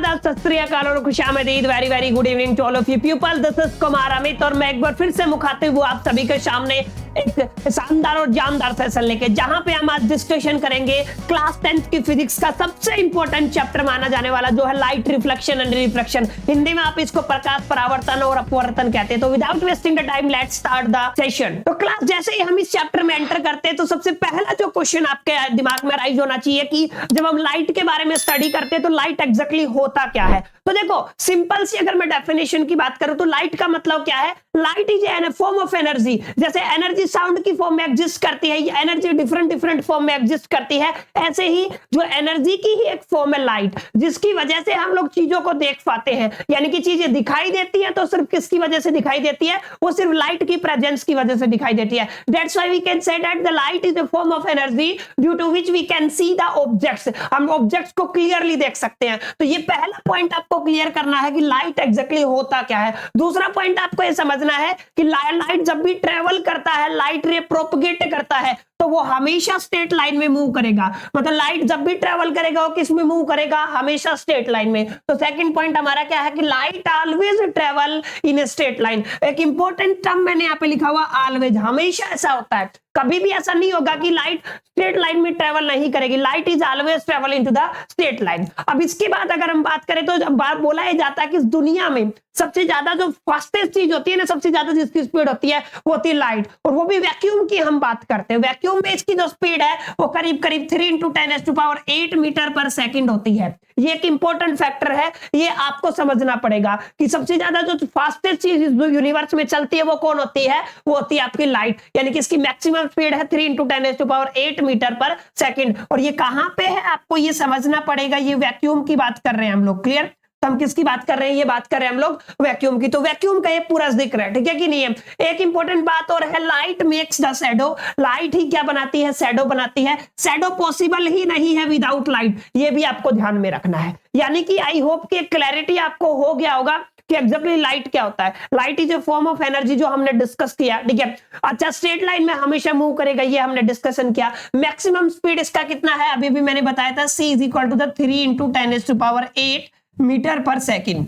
आदाब, सत श्री अकाल और खुशामदीद। Very very good evening to all of you people. This is Kumar Amit और मैं एक बार फिर से मुखातिब हूँ आप सभी के सामने एक शानदार और जानदार सेशन लेके, जहां पे हम आज डिस्कशन करेंगे क्लास 10th की फिजिक्स का सबसे इंपॉर्टेंट चैप्टर माना जाने वाला जो है light reflection and refraction. Hindi में आप इसको प्रकाश परावर्तन और अपवर्तन कहते हैं। तो without wasting the time let's start the session. तो क्लास जैसे ही हम इस चैप्टर में एंटर करते हैं तो सबसे पहला जो क्वेश्चन आपके दिमाग में राइज होना चाहिए कि जब हम लाइट के बारे में स्टडी करते हैं तो लाइट एग्जैक्टली होता क्या है। तो देखो सिंपल सी अगर मैं डेफिनेशन की बात करूं तो लाइट का मतलब क्या है, light is an form of energy. जैसे एनर्जी साउंड की फॉर्म में एग्जिस्ट करती है, एनर्जी डिफरेंट डिफरेंट फॉर्म में एग्जिस्ट करती है, ऐसे ही जो एनर्जी की ही एक फॉर्म है लाइट, जिसकी वजह से हम लोग चीजों को देख पाते हैं। यानी कि चीजें दिखाई देती है तो सिर्फ किसकी वजह से दिखाई देती है, वो सिर्फ लाइट की प्रेजेंस की वजह से दिखाई देती है। That's why we can say that the light is a form of energy due to which we can see the objects. हम ऑब्जेक्ट्स को क्लियरली देख सकते हैं। तो ये पहला पॉइंट आपको क्लियर करना है कि लाइट एग्जैक्टली होता क्या है। दूसरा पॉइंट आपको यह समझना है कि लाइट जब भी ट्रेवल करता है, लाइट रे प्रोपगेट करता है तो वो हमेशा स्ट्रेट लाइन में मूव करेगा। मतलब लाइट जब भी ट्रेवल करेगा वो किस में मूव करेगा, हमेशा स्ट्रेट लाइन में। तो सेकंड पॉइंट हमारा क्या है कि light always travel in a straight line. एक इंपॉर्टेंट टर्म मैंने यहाँ पे लिखा हुआ ऑलवेज, हमेशा ऐसा होता है। कभी भी ऐसा नहीं होगा कि लाइट स्ट्रेट लाइन में ट्रेवल नहीं करेगी। Light is always travel into the straight line. अब इसके बाद अगर हम बात करें तो बोला जाता है कि इस दुनिया में सबसे ज्यादा जो फास्टेस्ट चीज होती है ना, सबसे ज्यादा जिसकी स्पीड होती है वो होती है लाइट, और वो भी वैक्यूम की हम बात करते हैं। वैक्यूम में इसकी जो स्पीड है वो करीब करीब 3 × 10⁸ मीटर पर सेकंड होती है। ये एक इंपॉर्टेंट फैक्टर है, ये आपको समझना पड़ेगा कि सबसे ज्यादा जो फास्टेस्ट चीज यूनिवर्स में चलती है वो कौन होती है, वो होती है आपकी लाइट। यानी कि इसकी मैक्सिमम स्पीड है 3 × 10⁸ मीटर पर सेकंड। और ये कहां पे है आपको ये समझना पड़ेगा। ये वैक्यूम की बात कर रहे हैं हम लोग, क्लियर। तो हम किसकी बात कर रहे हैं, ये बात कर रहे हैं हम लोग वैक्यूम की। तो वैक्यूम का ये पूरा जिक्र है, ठीक है कि नहीं है। एक इंपॉर्टेंट बात और है, light makes the shadow. Light ही क्या बनाती है, शैडो बनाती है। शैडो पॉसिबल ही नहीं है विदाउट लाइट, ये भी आपको ध्यान में रखना है। यानी कि आई होप कि क्लैरिटी आपको हो गया होगा कि एग्जैक्टली लाइट क्या होता है। Light is a form of energy जो हमने डिस्कस किया, ठीक है। अच्छा, स्ट्रेट लाइन में हमेशा मूव करेगा, ये हमने डिस्कशन किया। मैक्सिमम स्पीड इसका कितना है, अभी भी मैंने बताया था, c = 3 × 10⁸ मीटर पर सेकंड।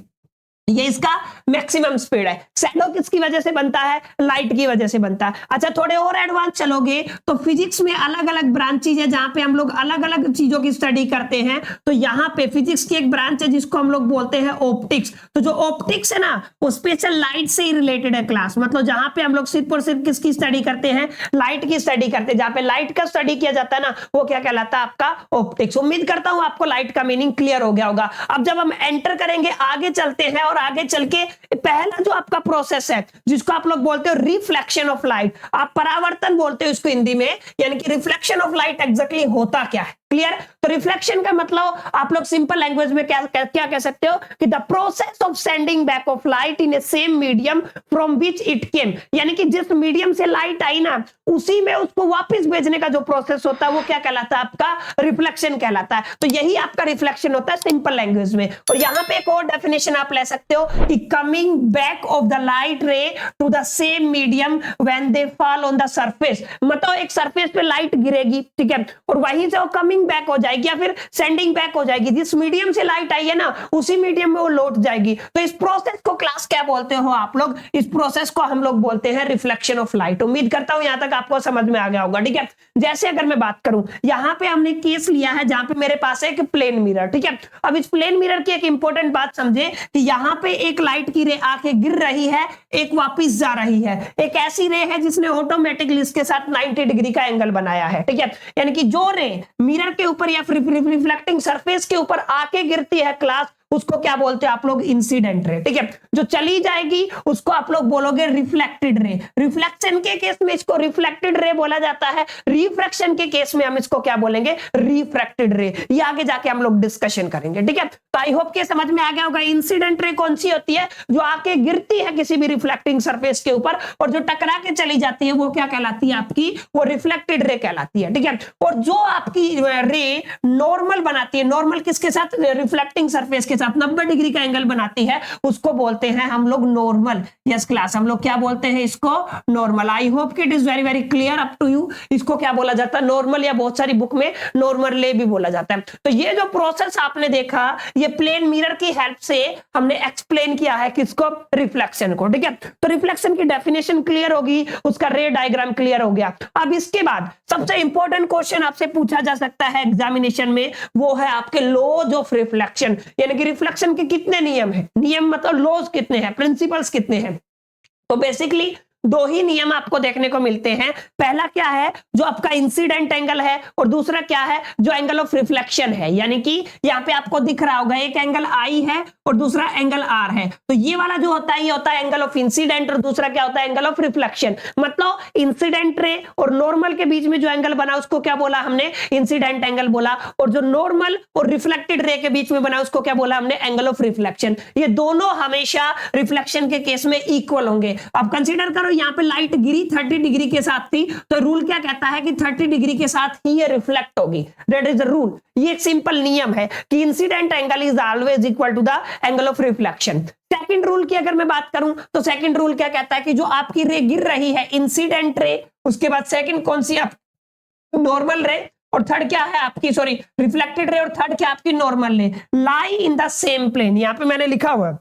ये इसका मैक्सिमम स्पीड है। शैडो किसकी वजह से बनता है, लाइट की वजह से बनता है। अच्छा, थोड़े और एडवांस चलोगे तो फिजिक्स में अलग अलग ब्रांचेज है जहां पे हम लोग अलग अलग चीजों की स्टडी करते हैं। तो यहाँ पे फिजिक्स की एक ब्रांच है जिसको हम लोग बोलते हैं ऑप्टिक्स। तो जो ऑप्टिक्स है ना वो स्पेशल लाइट से ही रिलेटेड है क्लास। मतलब जहां पे हम लोग सिर्फ और सिर्फ किसकी स्टडी करते हैं, लाइट की स्टडी करते हैं। जहां पे लाइट का स्टडी किया जाता है ना वो क्या कहलाता है, आपका ऑप्टिक्स। उम्मीद करता हूं आपको लाइट का मीनिंग क्लियर हो गया होगा। अब जब हम एंटर करेंगे, आगे चलते हैं और आगे चल के पहला जो आपका प्रोसेस है जिसको आप लोग बोलते हो रिफ्लेक्शन ऑफ लाइट, आप परावर्तन बोलते हो इसको हिंदी में। यानी कि रिफ्लेक्शन ऑफ लाइट एग्जैक्टली होता क्या है, क्लियर। तो रिफ्लेक्शन का मतलब आप लोग सिंपल लैंग्वेज में क्या कह सकते हो कि the process of sending back of light in A same medium from which it came. यानी कि जिस मीडियम से लाइट आई ना उसी में उसको वापस भेजने का जो प्रोसेस होता है वो क्या कहलाता है, आपका रिफ्लेक्शन कहलाता है। तो यही आपका रिफ्लेक्शन होता है सिंपल लैंग्वेज में। और यहां पे एक और डेफिनेशन आप ले सकते हो कि coming back of the light ray to the same medium when they fall on the surface. मतलब एक सरफेस पे लाइट गिरेगी, ठीक है, और वहीं से वो कमिंग बैक हो जाएगी या फिर सेंडिंग बैक हो जाएगी। जिस मीडियम से लाइट आई है ना उसी मीडियम में वो लौट जाएगी। तो इस प्रोसेस को क्लास क्या बोलते हो आप लोग, इस प्रोसेस को हम लोग बोलते हैं रिफ्लेक्शन ऑफ लाइट। उम्मीद करता हूं यहां तक आपको समझ में आ गया होगा, ठीक है। जैसे अगर मैं बात करूं, यहां पे हमने केस लिया है जहां पे मेरे पास है एक प्लेन मिरर, ठीक है। अब इस प्लेन मिरर की एक इंपॉर्टेंट बात समझे कि यहां पे एक लाइट की रे आके गिर रही है, एक वापस जा रही है। एक ऐसी रे है जिसने ऑटोमेटिकली इसके साथ 90 डिग्री का एंगल बनाया है, ठीक है। यानी कि जो रे मिरर के ऊपर या रिफ्लेक्टिंग सरफेस के ऊपर आके गिरती है क्लास, उसको क्या बोलते हैं आप लोग, इंसिडेंट रे, ठीक है। जो चली जाएगी उसको आप लोग बोलोगे रिफ्लेक्टेड रे। रिफ्लेक्शन के केस में इसको रिफ्लेक्टेड रे बोला जाता है। रिफ्रैक्शन के केस में हम इसको क्या बोलेंगे, रिफ्रैक्टेड रे। ये आगे जाके हम लोग डिस्कशन करेंगे, ठीक है। तो आई होप के समझ में आ गया होगा। इंसिडेंट रे कौन सी होती है, जो आके गिरती है किसी भी रिफ्लेक्टिंग सरफेस के ऊपर, और जो टकरा के चली जाती है वो क्या कहलाती है, आपकी वो रिफ्लेक्टेड रे कहलाती है, ठीक है। और जो आपकी रे नॉर्मल बनाती है, नॉर्मल किसके साथ, रिफ्लेक्टिंग सरफेस के साथ 90 डिग्री का एंगल बनाती है, उसको बोलते हैं हम लोग नॉर्मल। यस क्लास, हम लोग क्या बोलते हैं इसको, नॉर्मल। आई होप कि it is very very clear up to you. इसको क्या बोला जाता है, नॉर्मल, या बहुत सारी बुक में नॉर्मल ले भी बोला जाता है। तो ये जो प्रोसेस आपने देखा ये ये प्लेन मिरर की हेल्प से हमने एक्सप्लेन किया है किसको, रिफ्लेक्शन को। ठीक है, तो रिफ्लेक्शन की डेफिनेशन क्लियर होगी, उसका रे डायग्राम क्लियर हो गया। अब इसके बाद सबसे इंपॉर्टेंट क्वेश्चन आपसे पूछा जा सकता है एग्जामिनेशन में, वो है आपके लॉज ऑफ रिफ्लेक्शन, यानी कि रिफ्लेक्शन के कितने नियम है, नियम मतलब लॉज कितने हैं, प्रिंसिपल्स कितने हैं। तो बेसिकली दो ही नियम आपको देखने को मिलते हैं। पहला क्या है, जो आपका इंसिडेंट एंगल है, और दूसरा क्या है, जो एंगल ऑफ रिफ्लेक्शन है। यानी कि यहाँ पे आपको दिख रहा होगा एक एंगल आई है और दूसरा एंगल आर है, तो ये वाला जो होता है ये होता है एंगल ऑफ इंसिडेंट, और दूसरा क्या होता है, एंगल ऑफ रिफ्लेक्शन। मतलब इंसिडेंट रे और नॉर्मल के बीच में जो एंगल बना उसको क्या बोला हमने, इंसिडेंट एंगल बोला, और जो नॉर्मल और रिफ्लेक्टेड रे के बीच में बना उसको क्या बोला हमने, एंगल ऑफ रिफ्लेक्शन। ये दोनों हमेशा रिफ्लेक्शन के केस में इक्वल होंगे। अब कंसीडर करो यहाँ पे लाइट गिरी 30 डिग्री के साथ थी, तो रूल क्या कहता है कि 30 डिग्री के साथ ही ये रिफ्लेक्ट होगी, दैट इज द रूल। ये एक सिंपल नियम है कि incident angle is always equal to the angle of reflection. Second rule की अगर मैं बात करूं तो सेकंड रूल क्या कहता है कि जो आपकी रे गिर रही है, इंसिडेंट रे, उसके बाद सेकंड कौन सी, आप नॉर्मल रे, और थर्ड क्या है आपकी, सॉरी रिफ्लेक्टेड रे, और थर्ड क्या आपकी नॉर्मल रे, लाई इन द सेम प्लेन। यहां पे मैंने लिखा हुआ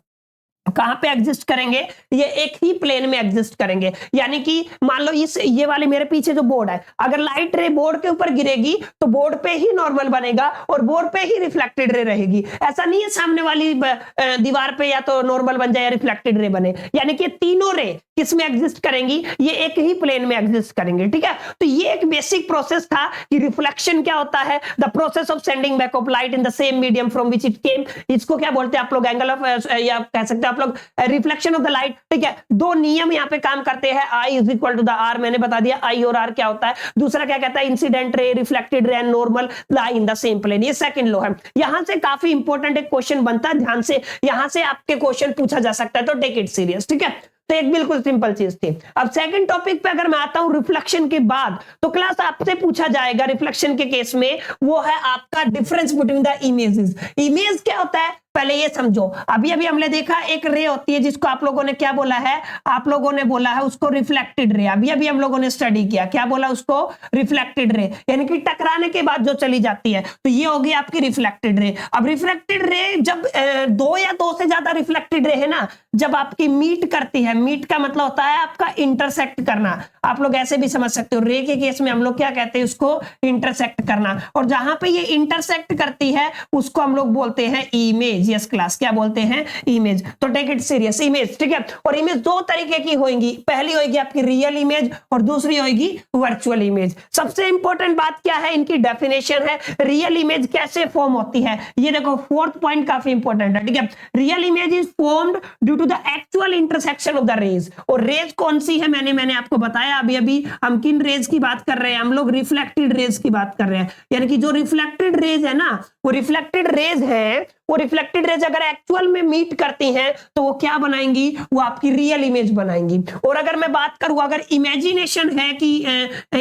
कहां पे एग्जिस्ट करेंगे, ये एक ही प्लेन में एग्जिस्ट करेंगे। यानी कि मान लो इस ये वाले मेरे पीछे जो बोर्ड है, अगर लाइट रे बोर्ड के ऊपर गिरेगी तो बोर्ड पे ही नॉर्मल बनेगा और बोर्ड पे ही रिफ्लेक्टेड रे रहेगी। ऐसा नहीं है सामने वाली दीवार पे या तो नॉर्मल बन जाए या रिफ्लेक्टेड रे बने। यानी कि तीनों रे किस में एग्जिस्ट करेंगी, ये एक ही प्लेन में एग्जिस्ट करेंगे। ठीक है, तो ये एक बेसिक प्रोसेस था कि रिफ्लेक्शन क्या होता है, the process of sending back of light in the same medium from which it came. इसको क्या बोलते हैं आप लोग, एंगल ऑफ, या कह सकते हैं आप लोग रिफ्लेक्शन ऑफ द लाइट। ठीक है, दो नियम यहाँ पे काम करते हैं, I is equal to the R, मैंने बता दिया आई और आर क्या होता है। दूसरा क्या कहता है, incident ray, reflected ray and normal lie in the same plane, ये सेकंड लॉ है। यहां से काफी इंपॉर्टेंट एक क्वेश्चन बनता है, ध्यान से, यहां से आपके क्वेश्चन पूछा जा सकता है, तो टेक इट सीरियस। ठीक है, तो एक बिल्कुल सिंपल चीज थी। अब सेकंड टॉपिक पे अगर मैं आता हूं रिफ्लेक्शन के बाद, तो क्लास आपसे पूछा जाएगा रिफ्लेक्शन के केस में, वो है आपका difference between the images. Image क्या होता है पहले ये समझो। अभी अभी हमने देखा एक रे होती है जिसको आप लोगों ने क्या बोला है, आप लोगों ने बोला है उसको रिफ्लेक्टेड रे। अभी अभी हम लोगों ने स्टडी किया, क्या बोला उसको, रिफ्लेक्टेड रे, यानी कि टकराने के बाद जो चली जाती है, तो ये होगी आपकी रिफ्लेक्टेड रे। अब रिफ्लेक्टेड रे जब दो या दो से ज्यादा रिफ्लेक्टेड रे है ना, जब आपकी मीट करती है, मीट का मतलब होता है आपका इंटरसेक्ट करना, आप लोग ऐसे भी समझ सकते हो, रे के केस में हम लोग क्या कहते हैं उसको, इंटरसेक्ट करना, और जहां पे ये इंटरसेक्ट करती है उसको हम लोग बोलते हैं इमेज। यस क्लास, क्या बोलते हैं, इमेज। तो टेक इट सीरियस, इमेज। ठीक है, और इमेज दो तरीके की होंगी, पहली होगी आपकी रियल इमेज और दूसरी होगी वर्चुअल इमेज। सबसे इंपॉर्टेंट बात क्या है, इनकी डेफिनेशन है, रियल इमेज कैसे फॉर्म होती है, ये देखो फोर्थ पॉइंट काफी इंपॉर्टेंट है। ठीक है, real image is formed due to the actual intersection of the rays. और रेज कौन सी है, मैंने आपको बताया अभी अभी, हम किन रेज की बात कर रहे हैं, हम लोग रिफ्लेक्टेड रेज की बात कर रहे हैं। यानी कि जो रिफ्लेक्टेड रेज है ना, वो रिफ्लेक्टेड रेज है, वो रिफ्लेक्टेड रेज अगर एक्चुअल में मीट करती हैं तो वो क्या बनाएंगी, वो आपकी रियल इमेज बनाएंगी। और अगर मैं बात करूं, अगर इमेजिनेशन है कि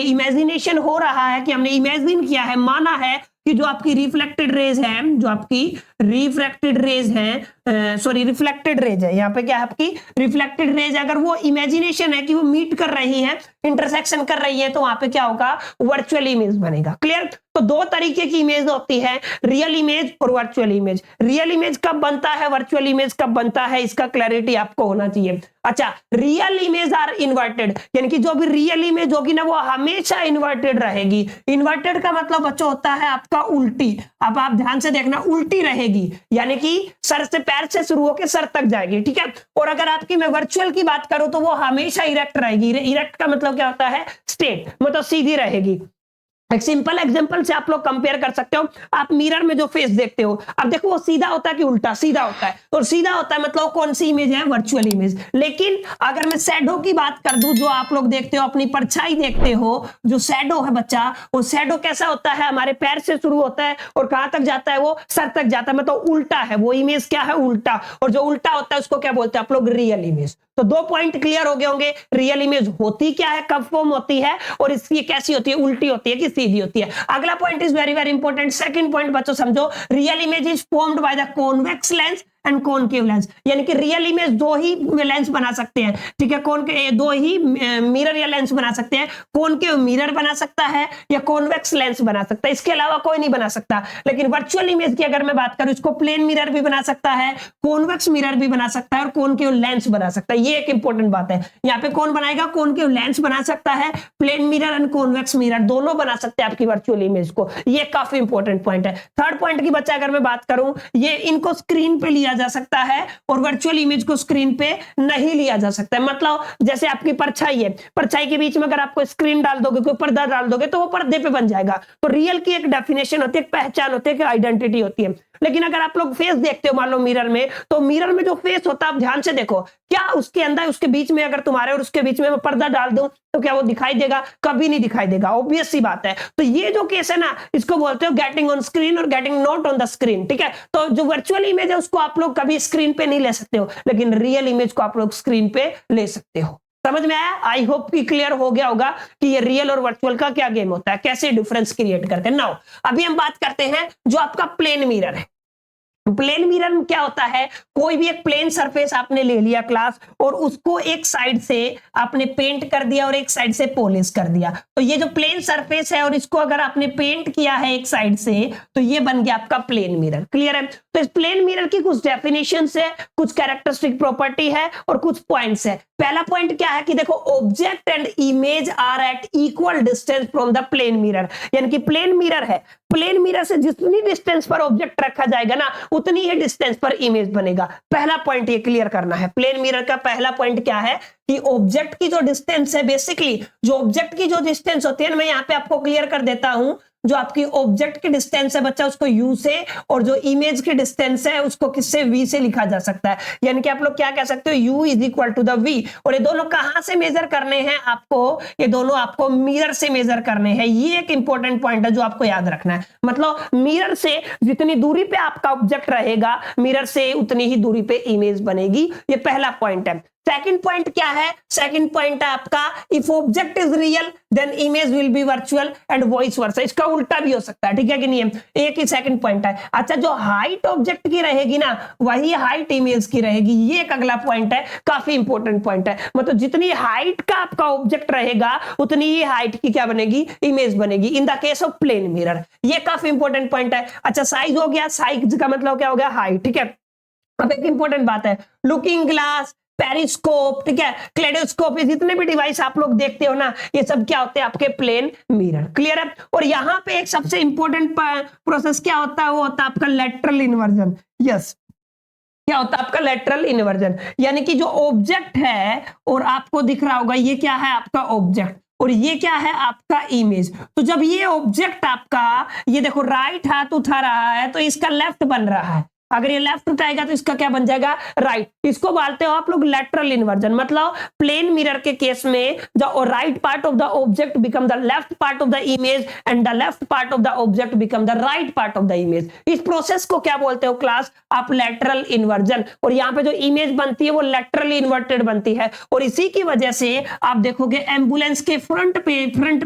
इमेजिनेशन हो रहा है कि हमने इमेजिन किया है, माना है कि जो आपकी रिफ्लेक्टेड रेज है, जो आपकी रिफ्रैक्टेड रेज है, सॉरी रिफ्लेक्टेड रेज है, यहाँ पे क्या है आपकी रिफ्लेक्टेड रेज, अगर वो इमेजिनेशन है कि वो मीट कर रही है, इंटरसेक्शन कर रही है, तो वहां पे क्या होगा, वर्चुअल इमेज बनेगा। क्लियर? तो दो तरीके की इमेज होती है, रियल इमेज और वर्चुअल इमेज। रियल इमेज कब बनता है, वर्चुअल इमेज कब बनता है, इसका क्लैरिटी आपको होना चाहिए। अच्छा, रियल इमेज आर इन्वर्टेड, यानी कि जो भी रियल इमेज होगी ना वो हमेशा इन्वर्टेड रहेगी। इन्वर्टेड का मतलब बच्चों होता है आपका उल्टी। अब आप ध्यान से देखना, उल्टी रहेगी, यानी कि सर से, पैर से शुरू होकर सर तक जाएगी। ठीक है, और अगर आपकी मैं वर्चुअल की बात करूं तो वो हमेशा इरेक्ट रहेगी। इरेक्ट का मतलब क्या होता है, स्ट्रेट, मतलब सीधी रहेगी। एक सिंपल एग्जांपल से आप लोग कंपेयर कर सकते हो, आप मिरर में जो फेस देखते हो, अब देखो वो सीधा होता है कि उल्टा, सीधा होता है, और सीधा होता है मतलब कौन सी इमेज है, वर्चुअल इमेज। लेकिन अगर मैं शैडो की बात कर दूं, जो आप लोग देखते हो, अपनी परछाई देखते हो, जो शैडो है बच्चा, वो शैडो कैसा होता है, हमारे पैर से शुरू होता है और कहां तक जाता है, वो सर तक जाता है, मतलब उल्टा है, वो इमेज क्या है, उल्टा। और जो उल्टा होता है उसको क्या बोलते हैं आप लोग, रियल इमेज। तो दो पॉइंट क्लियर हो गए होंगे, रियल इमेज होती क्या है, कब फॉर्म होती है, और इसकी कैसी होती है, उल्टी होती है कि सीधी होती है। अगला point is very very important, second point बच्चों समझो, real image is formed by the convex lens and concave lens, यानी कि रियल इमेज दो ही लेंस बना सकते हैं, ठीक है, दो ही मिरर या लेंस बना सकते हैं, कॉनकेव मिरर बना सकता है या कॉन्वेक्स लेंस बना सकता है, इसके अलावा कोई नहीं बना सकता। लेकिन वर्चुअल इमेज की अगर मैं बात करूं, इसको प्लेन मिरर भी बना सकता है, कॉन्वेक्स मिरर भी बना सकता है और कॉनकेव लेंस बना सकता है। ये एक इंपॉर्टेंट बात है, यहाँ पे कौन बनाएगा, कॉनकेव लेंस बना सकता है, plane mirror and convex mirror दोनों बना सकते हैं आपकी वर्चुअल इमेज को। ये काफी इंपॉर्टेंट पॉइंट है। थर्ड पॉइंट की बच्चा अगर मैं बात करूं, ये इनको स्क्रीन पे लिया जा सकता है और वर्चुअल इमेज को स्क्रीन पे नहीं लिया जा सकता है। मतलब जैसे आपकी परछाई है, परछाई के बीच में अगर आपको स्क्रीन डाल दोगे, कोई पर्दा डाल दोगे तो वो पर्दे पे बन जाएगा। तो रियल की एक डेफिनेशन होती है, एक पहचान होती है, एक आइडेंटिटी होती है। लेकिन अगर आप लोग फेस देखते हो मान लो मिरर में, तो मिरर में जो फेस होता है आप ध्यान से देखो, क्या उसके अंदर उसके बीच में अगर तुम्हारे और उसके बीच में मैं पर्दा डाल दूं तो क्या वो दिखाई देगा? कभी नहीं दिखाई देगा, ऑब्वियस सी बात है। तो ये जो केस है ना, इसको बोलते हो गेटिंग ऑन स्क्रीन और getting not on the screen, ठीक है। तो जो वर्चुअल इमेज है उसको आप लोग कभी स्क्रीन पे नहीं ले सकते हो, लेकिन रियल इमेज को आप लोग स्क्रीन पे ले सकते हो। समझ में आया? आई होप कि क्लियर हो गया होगा कि ये रियल और वर्चुअल का क्या गेम होता है, कैसे डिफरेंस क्रिएट करते हैं। नाउ अभी हम बात करते हैं जो आपका प्लेन मिरर है। प्लेन मिरर में क्या होता है, कोई भी एक प्लेन सरफेस आपने ले लिया क्लास और उसको एक साइड से आपने पेंट कर दिया और एक साइड से पॉलिश कर दिया। तो ये जो प्लेन सरफेस है और इसको अगर आपने पेंट किया है एक साइड से, तो ये बन गया आपका प्लेन मिरर। क्लियर है? तो इस प्लेन मिरर की कुछ डेफिनेशंस है, कुछ कैरेक्टरिस्टिक प्रॉपर्टी है और कुछ पॉइंट्स है। पहला पॉइंट क्या है कि देखो, object and image are at equal distance from the plane mirror. यानी कि प्लेन मिरर है, प्लेन मिरर से जितनी डिस्टेंस पर ऑब्जेक्ट रखा जाएगा ना, उतनी ही डिस्टेंस पर इमेज बनेगा। पहला पॉइंट ये क्लियर करना है। प्लेन मिरर का पहला पॉइंट क्या है कि ऑब्जेक्ट की जो डिस्टेंस है, बेसिकली जो ऑब्जेक्ट की जो डिस्टेंस होती है ना, मैं यहां पे आपको क्लियर कर देता हूं। जो आपकी ऑब्जेक्ट की डिस्टेंस है बच्चा, उसको यू से, और जो इमेज की डिस्टेंस है उसको किससे, वी से लिखा जा सकता है। यानी कि आप लोग क्या कह सकते हो, U is equal to the V. और ये दोनों कहां से मेजर करने हैं आपको, ये दोनों आपको मिरर से मेजर करने हैं। ये एक इंपॉर्टेंट पॉइंट है जो आपको याद रखना है। मतलब मिरर से जितनी दूरी पे आपका ऑब्जेक्ट रहेगा, मिरर से उतनी ही दूरी पे इमेज बनेगी। ये पहला पॉइंट है। सेकंड पॉइंट क्या है? सेकंड पॉइंट है आपका, if object is real then image will be virtual and vice versa. इसका उल्टा भी हो सकता है, ठीक है कि नहीं? एक ही सेकंड पॉइंट है। अच्छा, जो हाइट ऑब्जेक्ट की रहेगी ना, वही हाइट इमेज की रहेगी। ये एक अगला पॉइंट है, काफी इंपॉर्टेंट पॉइंट है। मतलब जितनी हाइट का आपका ऑब्जेक्ट रहेगा, उतनी ही हाइट की क्या बनेगी, इमेज बनेगी, in the case of plane mirror. ये काफी इंपॉर्टेंट पॉइंट है। अच्छा, साइज हो गया, साइज का मतलब क्या हो गया, हाइट, ठीक है। अब एक इंपॉर्टेंट बात है, लुकिंग ग्लास, पेरिस्कोप, ठीक है, क्लेडोस्कोप, ये जितने भी डिवाइस आप लोग देखते हो ना, ये सब क्या होते हैं, आपके प्लेन मिरर। क्लियर है? और यहां पे एक सबसे इंपॉर्टेंट प्रोसेस क्या होता है, वो होता है आपका लेटरल इन्वर्जन। यस, क्या होता है आपका लेटरल इन्वर्जन। यानी कि जो ऑब्जेक्ट है, और आपको दिख रहा होगा ये क्या है, आपका ऑब्जेक्ट, और ये क्या है, आपका इमेज। तो जब ये ऑब्जेक्ट आपका, ये देखो राइट हाथ उठा रहा है, तो इसका लेफ्ट बन रहा है। अगर ये लेफ्ट उठाएगा तो इसका क्या बन जाएगा, राइट। इसको बोलते हो आप लोग लेटरल इन्वर्जन। मतलब प्लेन मिरर के केस में the right part of the object become the left part of the image and the left part of the object become the right part of the image. इस process को क्या बोलते हो class, आप lateral inversion. और यहाँ पे जो इमेज बनती है वो लेटरली इन्वर्टेड बनती है। और इसी की वजह से आप देखोगे एम्बुलेंस के फ्रंट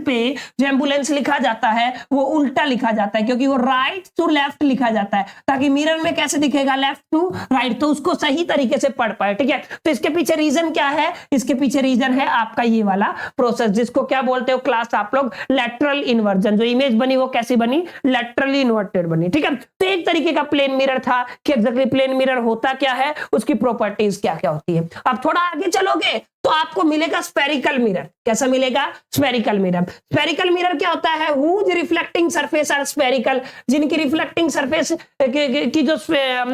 पे जो एम्बुलेंस लिखा जाता है वो उल्टा लिखा जाता है, क्योंकि वो राइट टू लेफ्ट लिखा जाता है, ताकि मिरर में कैसे दिखेगा, लेफ्ट टू राइट, तो उसको सही तरीके से पढ़ पाए। ठीक है, तो इसके पीछे रीजन क्या है, इसके पीछे रीजन है आपका ये वाला प्रोसेस, जिसको क्या बोलते हो क्लास आप लोग, लेटरल इन्वर्जन। जो इमेज बनी वो कैसी बनी, लेटरली इन्वर्टेड बनी। ठीक है, तो एक तरीके का प्लेन मिरर था कि एग्जैक्टली प्लेन मिरर होता क्या है, उसकी प्रॉपर्टीज क्या क्या होती है। अब थोड़ा आगे चलोगे तो आपको मिलेगा स्फेरिकल मिरर। कैसा मिलेगा, स्फेरिकल मिरर। स्फेरिकल मिरर क्या होता है, whose reflecting surface are spherical, जिनकी रिफ्लेक्टिंग सरफेस की जो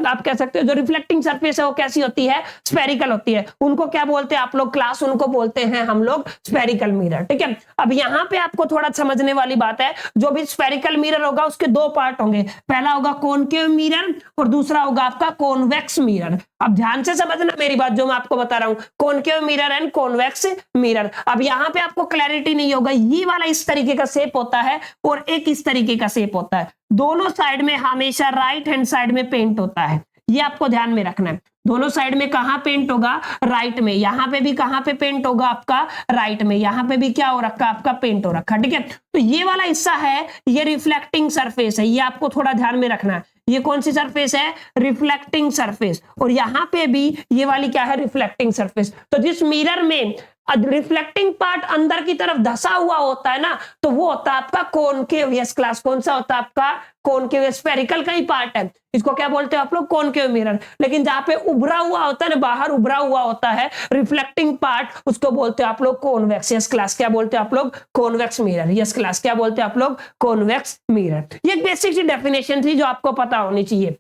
आप कह सकते हो जो रिफ्लेक्टिंग सरफेस है वो कैसी होती है, स्फेरिकल होती है। उनको क्या बोलते हैं आप लोग क्लास, उनको बोलते हैं हम लोग स्फेरिकल मिरर। ठीक है, अब यहां पे आपको थोड़ा समझने वाली बात है, जो भी स्फेरिकल मिरर होगा उसके दो पार्ट होंगे, पहला होगा कॉनकेव मिरर और दूसरा होगा आपका कॉन्वेक्स मिरर। अब ध्यान से समझना मेरी बात जो मैं आपको बता रहा हूं, concave mirror and convex mirror. अब यहां पे आपको क्लैरिटी नहीं होगा, ये वाला इस तरीके का शेप होता है और एक इस तरीके का शेप होता है। दोनों साइड में हमेशा राइट हैंड साइड में पेंट होता है, ये आपको ध्यान में रखना है। दोनों साइड में कहां पेंट होगा, राइट में। यहां पे भी कहां पे पेंट होगा आपका, राइट में। यहां पे भी क्या हो रखा, आपका पेंट हो रखा। ठीक है, तो ये वाला हिस्सा है, ये रिफ्लेक्टिंग सरफेस है, ये आपको थोड़ा ध्यान में रखना है। ये कौन सी सरफेस है? Reflecting surface. और यहाँ पे भी ये वाली क्या है? Reflecting surface. तो जिस मिरर में रिफ्लेक्टिंग पार्ट अंदर की तरफ धसा हुआ होता है ना, तो वो होता है आपका कॉनकेव। यस क्लास, कौन सा होता है आपका? कॉनकेव। स्फेरिकल का ही पार्ट है, इसको क्या बोलते हैं आप लोग? Concave mirror. लेकिन जहां पे उभरा हुआ होता है ना, बाहर उभरा हुआ होता है रिफ्लेक्टिंग पार्ट, उसको बोलते हैं आप लोग कॉन्वेक्स। यस क्लास, क्या बोलते हैं आप लोग? Convex mirror. यस क्लास, क्या बोलते हैं आप लोग? Convex mirror. ये एक बेसिक सी डेफिनेशन थी जो आपको पता होनी चाहिए।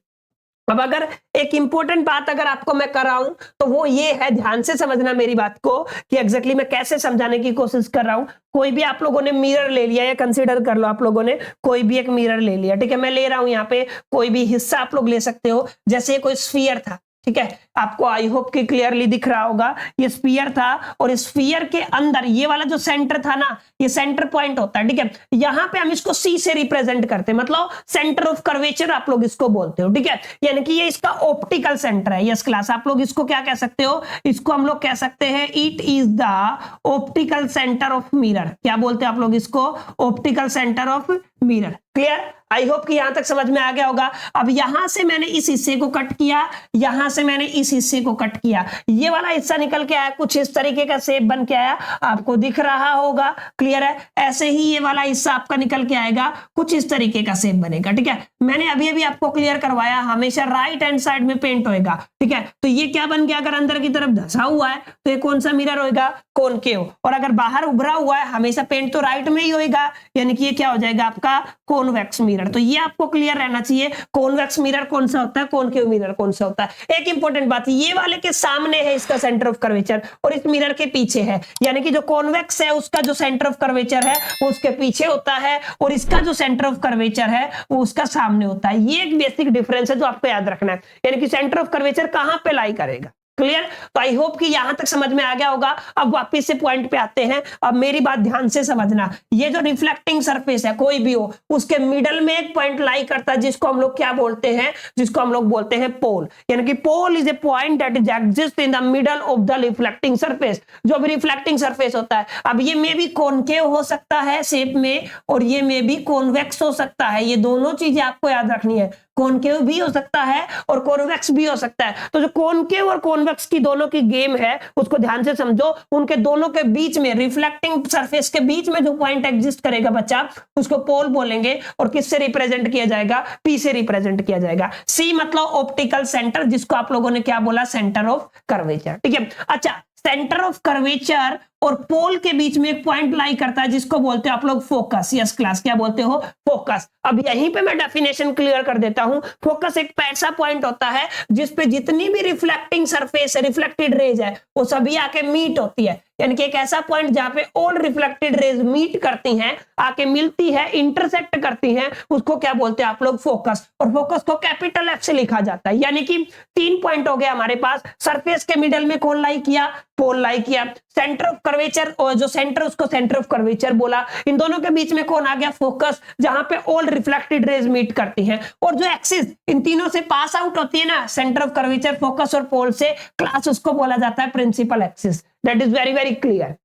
अब अगर एक इंपॉर्टेंट बात अगर आपको मैं कर रहा हूं तो वो ये है, ध्यान से समझना मेरी बात को कि एग्जैक्टली मैं कैसे समझाने की कोशिश कर रहा हूं। कोई भी आप लोगों ने मिरर ले लिया, या कंसीडर कर लो आप लोगों ने कोई भी एक मिरर ले लिया, ठीक है। मैं ले रहा हूं यहाँ पे कोई भी हिस्सा आप लोग ले सकते हो, जैसे कोई स्फीयर था, ठीक है। आपको आई होप कि क्लियरली दिख रहा होगा, ये स्फीयर था और स्फीयर के अंदर ये वाला जो सेंटर था ना, ये सेंटर पॉइंट होता है, ठीक है। यहां पे हम इसको सी से रिप्रेजेंट करते हैं, मतलब सेंटर ऑफ कर्वेचर आप लोग इसको बोलते हो, ठीक है। यानी कि ये इसका ऑप्टिकल सेंटर है। यस क्लास, आप लोग इसको क्या कह सकते हो? इसको हम लोग कह सकते हैं it is the optical centre of mirror. क्या बोलते हैं आप लोग इसको? Optical centre of mirror. Clear? I hope कि यहां तक समझ में आ गया होगा। अब यहां से मैंने इस हिस्से को कट किया, यहां से मैंने इस हिस्से को कट किया, ये वाला हिस्सा निकल के आया, कुछ इस तरीके का शेप बन के आया, आपको दिख रहा होगा। क्लियर है? ऐसे ही ये वाला हिस्सा आपका निकल के आएगा, कुछ इस तरीके का शेप बनेगा, ठीक है। मैंने अभी अभी आपको क्लियर करवाया, हमेशा राइट हैंड साइड में पेंट होएगा, ठीक है। तो ये क्या बन गया? अगर अंदर की तरफ धसा हुआ है तो ये कौन सा मिरर होएगा? कॉनकेव। और अगर बाहर उभरा हुआ है, हमेशा पेंट तो राइट में ही होएगा, यानी कि ये क्या हो जाएगा? आपका कॉन्वेक्स मिरर। तो ये आपको क्लियर रहना चाहिए, कॉन्वेक्स मिरर कौन सा होता है, कॉनकेव मिरर कौन सा होता है। एक इंपॉर्टेंट बात, ये वाले के सामने है इसका सेंटर ऑफ कर्वेचर और इस मिरर के पीछे है, यानी कि जो कॉन्वेक्स है उसका जो सेंटर ऑफ कर्वेचर है वो उसके पीछे होता है और इसका जो सेंटर ऑफ कर्वेचर है वो उसका सामने होता है। ये एक बेसिक डिफरेंस है जो आपको याद रखना है, यानी कि सेंटर ऑफ कर्वेचर कहां पे लाई करेगा। क्लियर? तो आई होप कि यहां तक समझ में आ गया होगा। अब वापस से पॉइंट पे आते हैं। अब मेरी बात ध्यान से समझना, ये जो रिफ्लेक्टिंग सरफेस है कोई भी हो, उसके मिडल में एक पॉइंट लाई करता है जिसको हम लोग क्या बोलते हैं? जिसको हम लोग बोलते हैं पोल। यानी कि pole is a point that is exist in the middle of the reflecting surface. जो भी रिफ्लेक्टिंग सरफेस होता है, अब ये मे भी कॉनकेव हो सकता है शेप में और ये मे भी कॉन्वेक्स हो सकता है। ये दोनों चीजें आपको याद रखनी है, कॉनकेव भी हो सकता है और कॉन्वेक्स भी हो सकता है। तो जो कॉनकेव और कॉन्वेक्स की दोनों की गेम है उसको ध्यान से समझो। उनके दोनों के बीच में, रिफ्लेक्टिंग सरफेस के बीच में जो पॉइंट एग्जिस्ट करेगा बच्चा, उसको पोल बोलेंगे। और किससे रिप्रेजेंट किया जाएगा? पी से रिप्रेजेंट किया जाएगा। सी मतलब ऑप्टिकल सेंटर, जिसको आप लोगों ने क्या बोला? सेंटर ऑफ कर्वेचर, ठीक है। अच्छा, सेंटर ऑफ कर्वेचर और पोल के बीच में एक पॉइंट लाई करता है जिसको बोलते हैं आप लोग फोकस। यस क्लास, क्या बोलते हो? फोकस। अब यहीं पे मैं डेफिनेशन क्लियर कर देता हूं। फोकस एक ऐसा पॉइंट होता है जिस पे जितनी भी रिफ्लेक्टिंग सरफेस है, रिफ्लेक्टेड रेज है, वो सभी आके मीट होती है। यानी कि एक ऐसा पॉइंट जहां पे ऑल रिफ्लेक्टेड रेज मीट करती हैं, आके मिलती है, इंटरसेक्ट करती हैं, उसको क्या बोलते हैं आप लोग? फोकस। और फोकस को कैपिटल एफ से लिखा जाता है। यानी कि 3 पॉइंट हो गए हमारे पास। सरफेस के मिडल में कौन लाई किया? पोल लाई किया। सेंटर ऑफ कर्वेचर और जो सेंटर, उसको सेंटर ऑफ कर्वेचर बोला। इन दोनों के बीच में कौन आ गया? फोकस, जहां पे ऑल रिफ्लेक्टेड रेज मीट करती हैं। और जो एक्सिस इन तीनों से पास आउट होती है ना, सेंटर ऑफ कर्वेचर, फोकस और पोल से, क्लास उसको बोला जाता है principal axis. That is very very clear.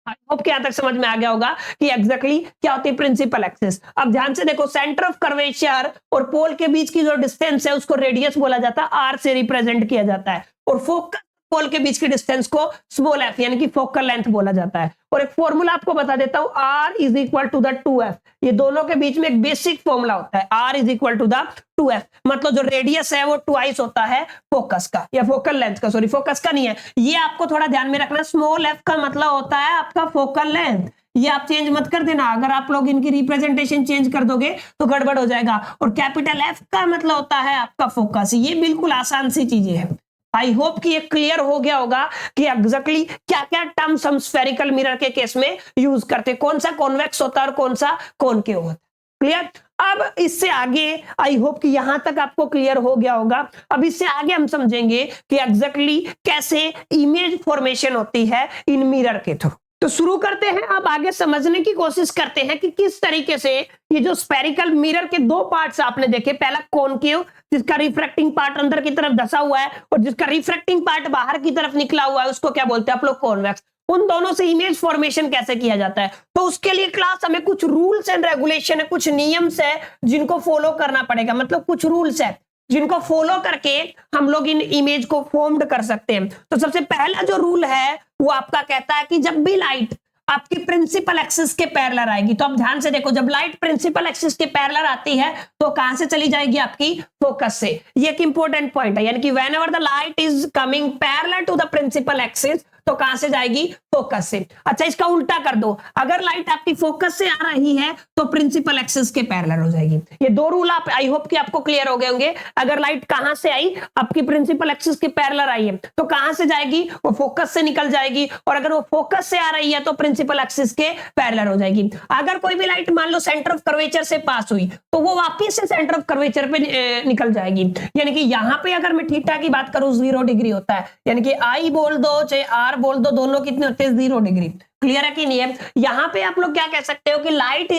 I hope कि यहां तक समझ में आ गया होगा कि एग्जैक्टली क्या होती है प्रिंसिपल एक्सिस। अब ध्यान से देखो, सेंटर ऑफ कर्वेचर और पोल के बीच की जो डिस्टेंस है उसको रेडियस बोला जाता है, आर से रिप्रेजेंट किया जाता है। और फोकस पोल के बीच की डिस्टेंस को स्मॉल एफ यानी कि फोकल लेंथ बोला जाता है। और एक फॉर्मूला आपको बता देता हूं, R is equal to the 2f। ये दोनों के बीच में एक बेसिक फॉर्मूला होता है, R is equal to the 2f। मतलब जो रेडियस है वो ट्वाइस होता है फोकस का, या फोकल लेंथ का, सॉरी फोकस का नहीं है। ये आपको थोड़ा ध्यान में रखना, स्मॉल f का मतलब होता है आपका फोकल लेंथ। ये आप चेंज मत कर देना, अगर आप लोग इनकी रिप्रेजेंटेशन चेंज कर दोगे तो गड़बड़ हो जाएगा। और कैपिटल F का मतलब होता है आपका फोकस। ये बिल्कुल आसान सी चीजें हैं। आई होप कि ये क्लियर हो गया होगा कि एग्जैक्टली क्या क्या टर्म्स हम स्फेरिकल मिरर के केस में यूज करते हैं, कौन सा कॉन्वेक्स होता है और कौन सा कॉनकेव होता है। क्लियर? अब इससे आगे आई होप कि यहां तक आपको क्लियर हो गया होगा। अब इससे आगे हम समझेंगे कि एग्जैक्टली कैसे इमेज फॉर्मेशन होती है इन मिरर के थ्रू। तो शुरू करते हैं। अब आगे समझने की कोशिश करते हैं कि किस तरीके से ये जो स्फेरिकल मिरर के 2 पार्ट्स आपने देखे, पहला कॉनकेव जिसका रिफ्रैक्टिंग पार्ट अंदर की तरफ धसा हुआ है और जिसका रिफ्रैक्टिंग पार्ट बाहर की तरफ निकला हुआ है, उसको क्या बोलते हैं आप लोग? कॉन्वेक्स। उन दोनों से इमेज फॉर्मेशन कैसे किया जाता है। तो उसके लिए क्लास हमें कुछ रूल्स एंड रेगुलेशन है, कुछ नियम्स है जिनको फॉलो करना पड़ेगा, मतलब कुछ रूल्स है जिनको फॉलो करके हम लोग इन इमेज को फॉर्म्ड कर सकते हैं। तो सबसे पहला जो रूल है वो आपका कहता है कि जब भी लाइट आपकी प्रिंसिपल एक्सिस के पैरेलल आएगी, तो आप ध्यान से देखो, जब लाइट प्रिंसिपल एक्सिस के पैरेलल आती है तो कहां से चली जाएगी, आपकी फोकस से। ये एक इंपॉर्टेंट पॉइंट है, यानी कि whenever the light is coming parallel to the principal axis, तो कहां से जाएगी, फोकस से। अच्छा, इसका उल्टा कर दो, अगर लाइट आपकी फोकस से आ रही है तो प्रिंसिपल एक्सिस के पैरेलल हो जाएगी। ये दो रूल आप, आई होप कि आपको क्लियर हो गए होंगे। अगर लाइट कहां से आई, आपकी प्रिंसिपल एक्सिस के पैरेलल आई है, तो कहां से जाएगी, वो फोकस से निकल जाएगी, और अगर वो फोकस से आ रही है तो प्रिंसिपल एक्सिस के पैरेलल हो जाएगी। अगर कोई भी लाइट मान लो सेंटर ऑफ कर्वेचर से पास हुई तो वो वापिस से सेंटर ऑफ कर्वेचर पे निकल जाएगी। यानी कि यहां पे अगर मैं थीटा की बात करूं 0 डिग्री होता है, यानी कि आई बोल दो चाहे आर बोल दो, दोनों कितने होते हैं, 0 डिग्री। क्लियर है कि नहीं है। यहां पे आप लोग क्या कह सकते हो कि लाइट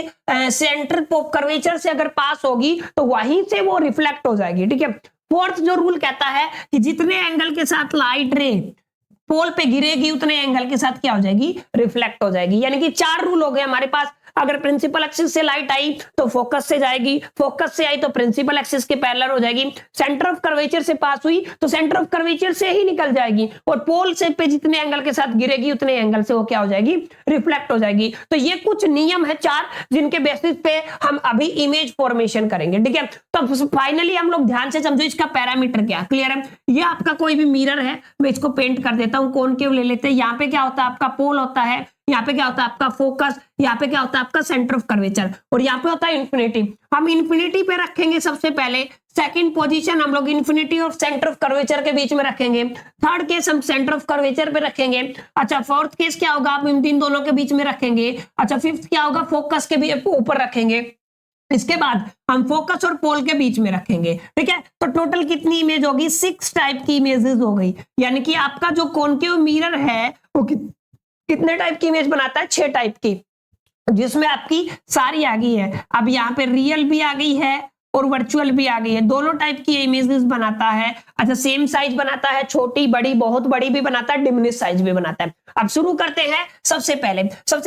सेंटर ऑफ कर्वेचर से अगर पास होगी तो वहीं से वो रिफ्लेक्ट हो जाएगी। ठीक है। फोर्थ जो रूल कहता है कि जितने एंगल के साथ लाइट रे पोल पे गिरेगी उतने एंगल के साथ क्या हो जाएगी, रिफ्लेक्ट हो जाएगी। यानी कि 4 रूल हो गए हमारे पास। अगर प्रिंसिपल एक्सिस से लाइट आई तो फोकस से जाएगी, फोकस से आई तो प्रिंसिपल एक्सिस के पैरेलल हो जाएगी, सेंटर ऑफ कर्वेचर से पास हुई तो सेंटर ऑफ कर्वेचर से ही निकल जाएगी, और पोल से पे जितने एंगल के साथ गिरेगी उतने एंगल से वो क्या हो जाएगी, रिफ्लेक्ट हो जाएगी। तो ये कुछ नियम है 4 जिनके बेसिस पे हम अभी इमेज फॉर्मेशन करेंगे। ठीक है। तो फाइनली हम लोग ध्यान से समझो इसका पैरामीटर क्या। क्लियर है। ये आपका कोई भी मिरर है, मैं इसको पेंट कर देता हूं, कॉनकेव ले लेते हैं। यहाँ पे क्या होता है, आपका पोल होता है, यहाँ पे क्या होता है आपका फोकस, यहाँ पे क्या होता है आपका सेंटर ऑफ कर्वेचर, और यहाँ पे होता है इन्फिनिटी। हम इन्फिनिटी पे रखेंगे सबसे पहले, सेकंड पोजीशन हम लोग इन्फिनिटी और सेंटर ऑफ कर्वेचर के बीच में रखेंगे, थर्ड केस हम सेंटर ऑफ कर्वेचर पे रखेंगे। अच्छा, फोर्थ केस क्या होगा, आप इन दोनों के बीच में रखेंगे। अच्छा, फिफ्थ क्या होगा, फोकस के भी ऊपर रखेंगे। इसके बाद हम फोकस और पोल के बीच में रखेंगे। ठीक है। तो टोटल कितनी इमेज होगी, 6 टाइप की इमेजेस हो गई। यानी कि आपका जो कॉनकेव मिरर है वो कितने टाइप की इमेज बनाता है, 6 टाइप की, जिसमें आपकी सारी आ गई है। अब यहाँ पे रियल भी आ गई है और वर्चुअल भी आ गई है, दोनों टाइप की इमेजेस बनाता है। अच्छा, सेम साइज बनाता है, छोटी बड़ी बहुत बड़ी भी बनाता है, डिमिनिश साइज भी बनाता है। अब शुरू करते हैं। सबसे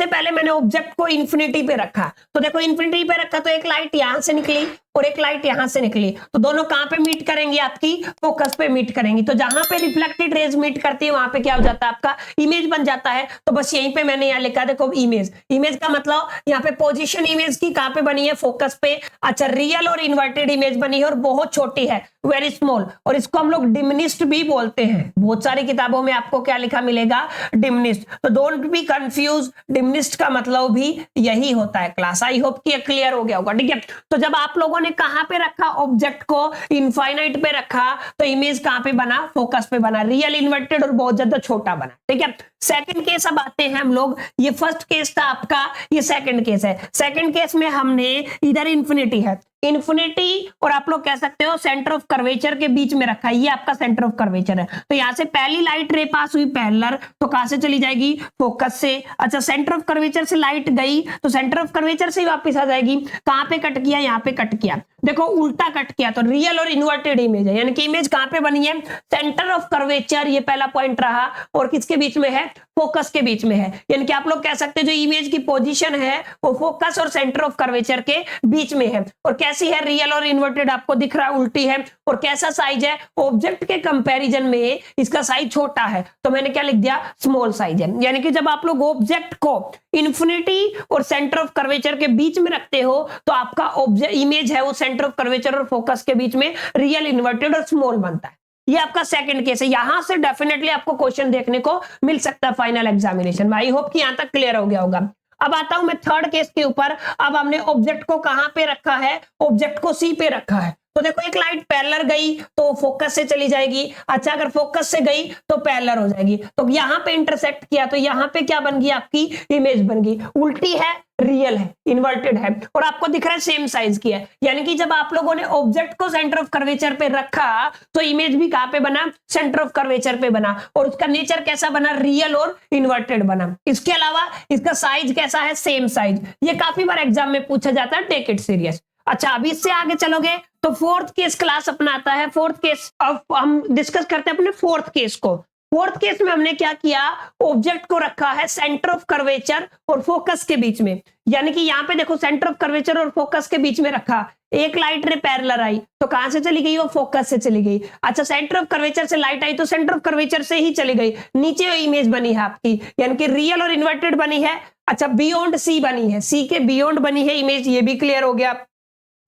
पहले मैंने ऑब्जेक्ट को इन्फिनिटी पे रखा, तो देखो इन्फिनिटी पे रखा तो एक लाइट यहां से निकली और एक लाइट यहां से निकली, तो दोनों कहां पे मीट करेंगी, आपकी फोकस पे मीट करेंगी। तो जहां पे रिफ्लेक्टेड रेज मीट करती है वहां पे क्या हो जाता है, आपका इमेज बन जाता है। तो बस यहीं पे मैंने यहाँ लिखा, देखो इमेज का मतलब यहाँ पे पोजीशन इमेज की कहां पे बनी है, फोकस पे। अच्छा, रियल और इन्वर्टेड इमेज बनी है और बहुत छोटी है, वेरी स्मॉल, और इसको हम लोग डिमिनिश्ड भी बोलते हैं। बहुत सारी किताबों में आपको क्या लिखा मिलेगा, डिमिनिश्ड। तो डोंट बी कंफ्यूज, डिमिनिश्ड का मतलब भी यही होता है क्लास। आई होप कि क्लियर हो गया होगा। ठीक है। तो जब आप लोगों ने कहां पे रखा, ऑब्जेक्ट को इनफाइनाइट पे रखा, तो इमेज कहां पे बना, फोकस पे बना, रियल इन्वर्टेड और बहुत ज्यादा छोटा बना। ठीक है। सेकंड केस अब आते हैं हम लोग, ये फर्स्ट केस था आपका, ये सेकंड केस है। सेकंड केस में हमने इधर इन्फिनिटी है, इन्फिनिटी और आप लोग कह सकते हो सेंटर ऑफ कर्वेचर के बीच में रखा है, ये आपका सेंटर ऑफ कर्वेचर है। तो यहां से पहली लाइट रे पास हुई पैरेलल, तो कहां से चली जाएगी, फोकस से। अच्छा, सेंटर ऑफ कर्वेचर से लाइट गई तो सेंटर ऑफ कर्वेचर से ही वापस आ जाएगी। कहां पे कट किया, यहां पे कट किया, देखो उल्टा कट किया, तो रियल और इन्वर्टेड इमेज है। यानी कि इमेज कहां पे बनी है, सेंटर ऑफ कर्वेचर, ये पहला पॉइंट रहा, और किसके बीच में है, फोकस के बीच में है। यानी कि आप लोग कह सकते हैं जो इमेज की पोजीशन है वो फोकस और सेंटर ऑफ कर्वेचर के बीच में है। और कैसी है, रियल और इन्वर्टेड आपको दिख रहा है, उल्टी है। और कैसा साइज है, ऑब्जेक्ट के कंपैरिजन में इसका साइज छोटा है, तो मैंने क्या लिख दिया, स्मॉल साइज है। यानी कि जब आप लोग ऑब्जेक्ट को इन्फिनिटी और सेंटर ऑफ कर्वेचर के बीच में रखते हो तो आपका ऑब्जेक्ट इमेज है वो सेंटर ऑफ कर्वेचर और फोकस के बीच में रियल, इन्वर्टेड और स्मॉल बनता है। ये आपका सेकंड केस है। यहां से डेफिनेटली आपको क्वेश्चन देखने को मिल सकता है फाइनल एग्जामिनेशन में। आई होप कि यहां तक क्लियर हो गया होगा। अब आता हूं मैं थर्ड केस के ऊपर। अब हमने ऑब्जेक्ट को कहां पे रखा है, ऑब्जेक्ट को सी पे रखा है। तो देखो एक लाइट पैरेलल गई तो फोकस से चली जाएगी। अच्छा, अगर फोकस से गई तो पैरेलल हो जाएगी। तो यहां पे इंटरसेक्ट किया तो यहां पे क्या बन गई, आपकी इमेज बन गई। उल्टी है, रियल है, इन्वर्टेड है, और आपको दिख रहा है सेम साइज की है। यानी कि जब आप लोगों ने ऑब्जेक्ट को सेंटर ऑफ कर्वेचर पे रखा तो इमेज भी कहां पे बना, सेंटर ऑफ कर्वेचर पे बना, और उसका नेचर कैसा बना, रियल और इन्वर्टेड बना। इसके अलावा इसका साइज कैसा है, सेम साइज। ये काफी बार एग्जाम में पूछा जाता है, टेक इट सीरियस। अच्छा, अभी इससे आगे चलोगे तो फोर्थ केस क्लास अपनाता है। फोर्थ केस अब हम डिस्कस करते हैं अपने फोर्थ केस को। फोर्थ केस में हमने क्या किया, ऑब्जेक्ट को रखा है सेंटर ऑफ कर्वेचर और फोकस के बीच में, यानी कि यहां पे देखो सेंटर ऑफ कर्वेचर और फोकस के बीच में रखा, एक लाइट रे पैरेलल आई तो कहां से चली गई, वो फोकस से चली गई। अच्छा, सेंटर ऑफ कर्वेचर से लाइट आई तो सेंटर ऑफ कर्वेचर से ही चली गई, नीचे इमेज बनी है आपकी, यानी कि रियल और इन्वर्टेड बनी है। अच्छा, बियॉन्ड सी बनी है, सी के बियॉन्ड बनी है इमेज, ये भी क्लियर हो गया।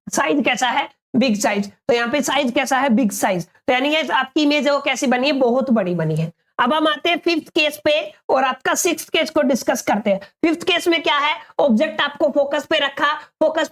साइज कैसा है, बिग साइज, तो यहाँ पे साइज कैसा है, बिग साइज, तो यानी कि आपकी इमेज है वो कैसी बनी है, बहुत बड़ी बनी है। अब हम आते हैं फिफ्थ केस पे और आपका सिक्स्थ केस को डिस्कस करते हैं। फिफ्थ केस में क्या है, ऑब्जेक्ट आपको फोकस पे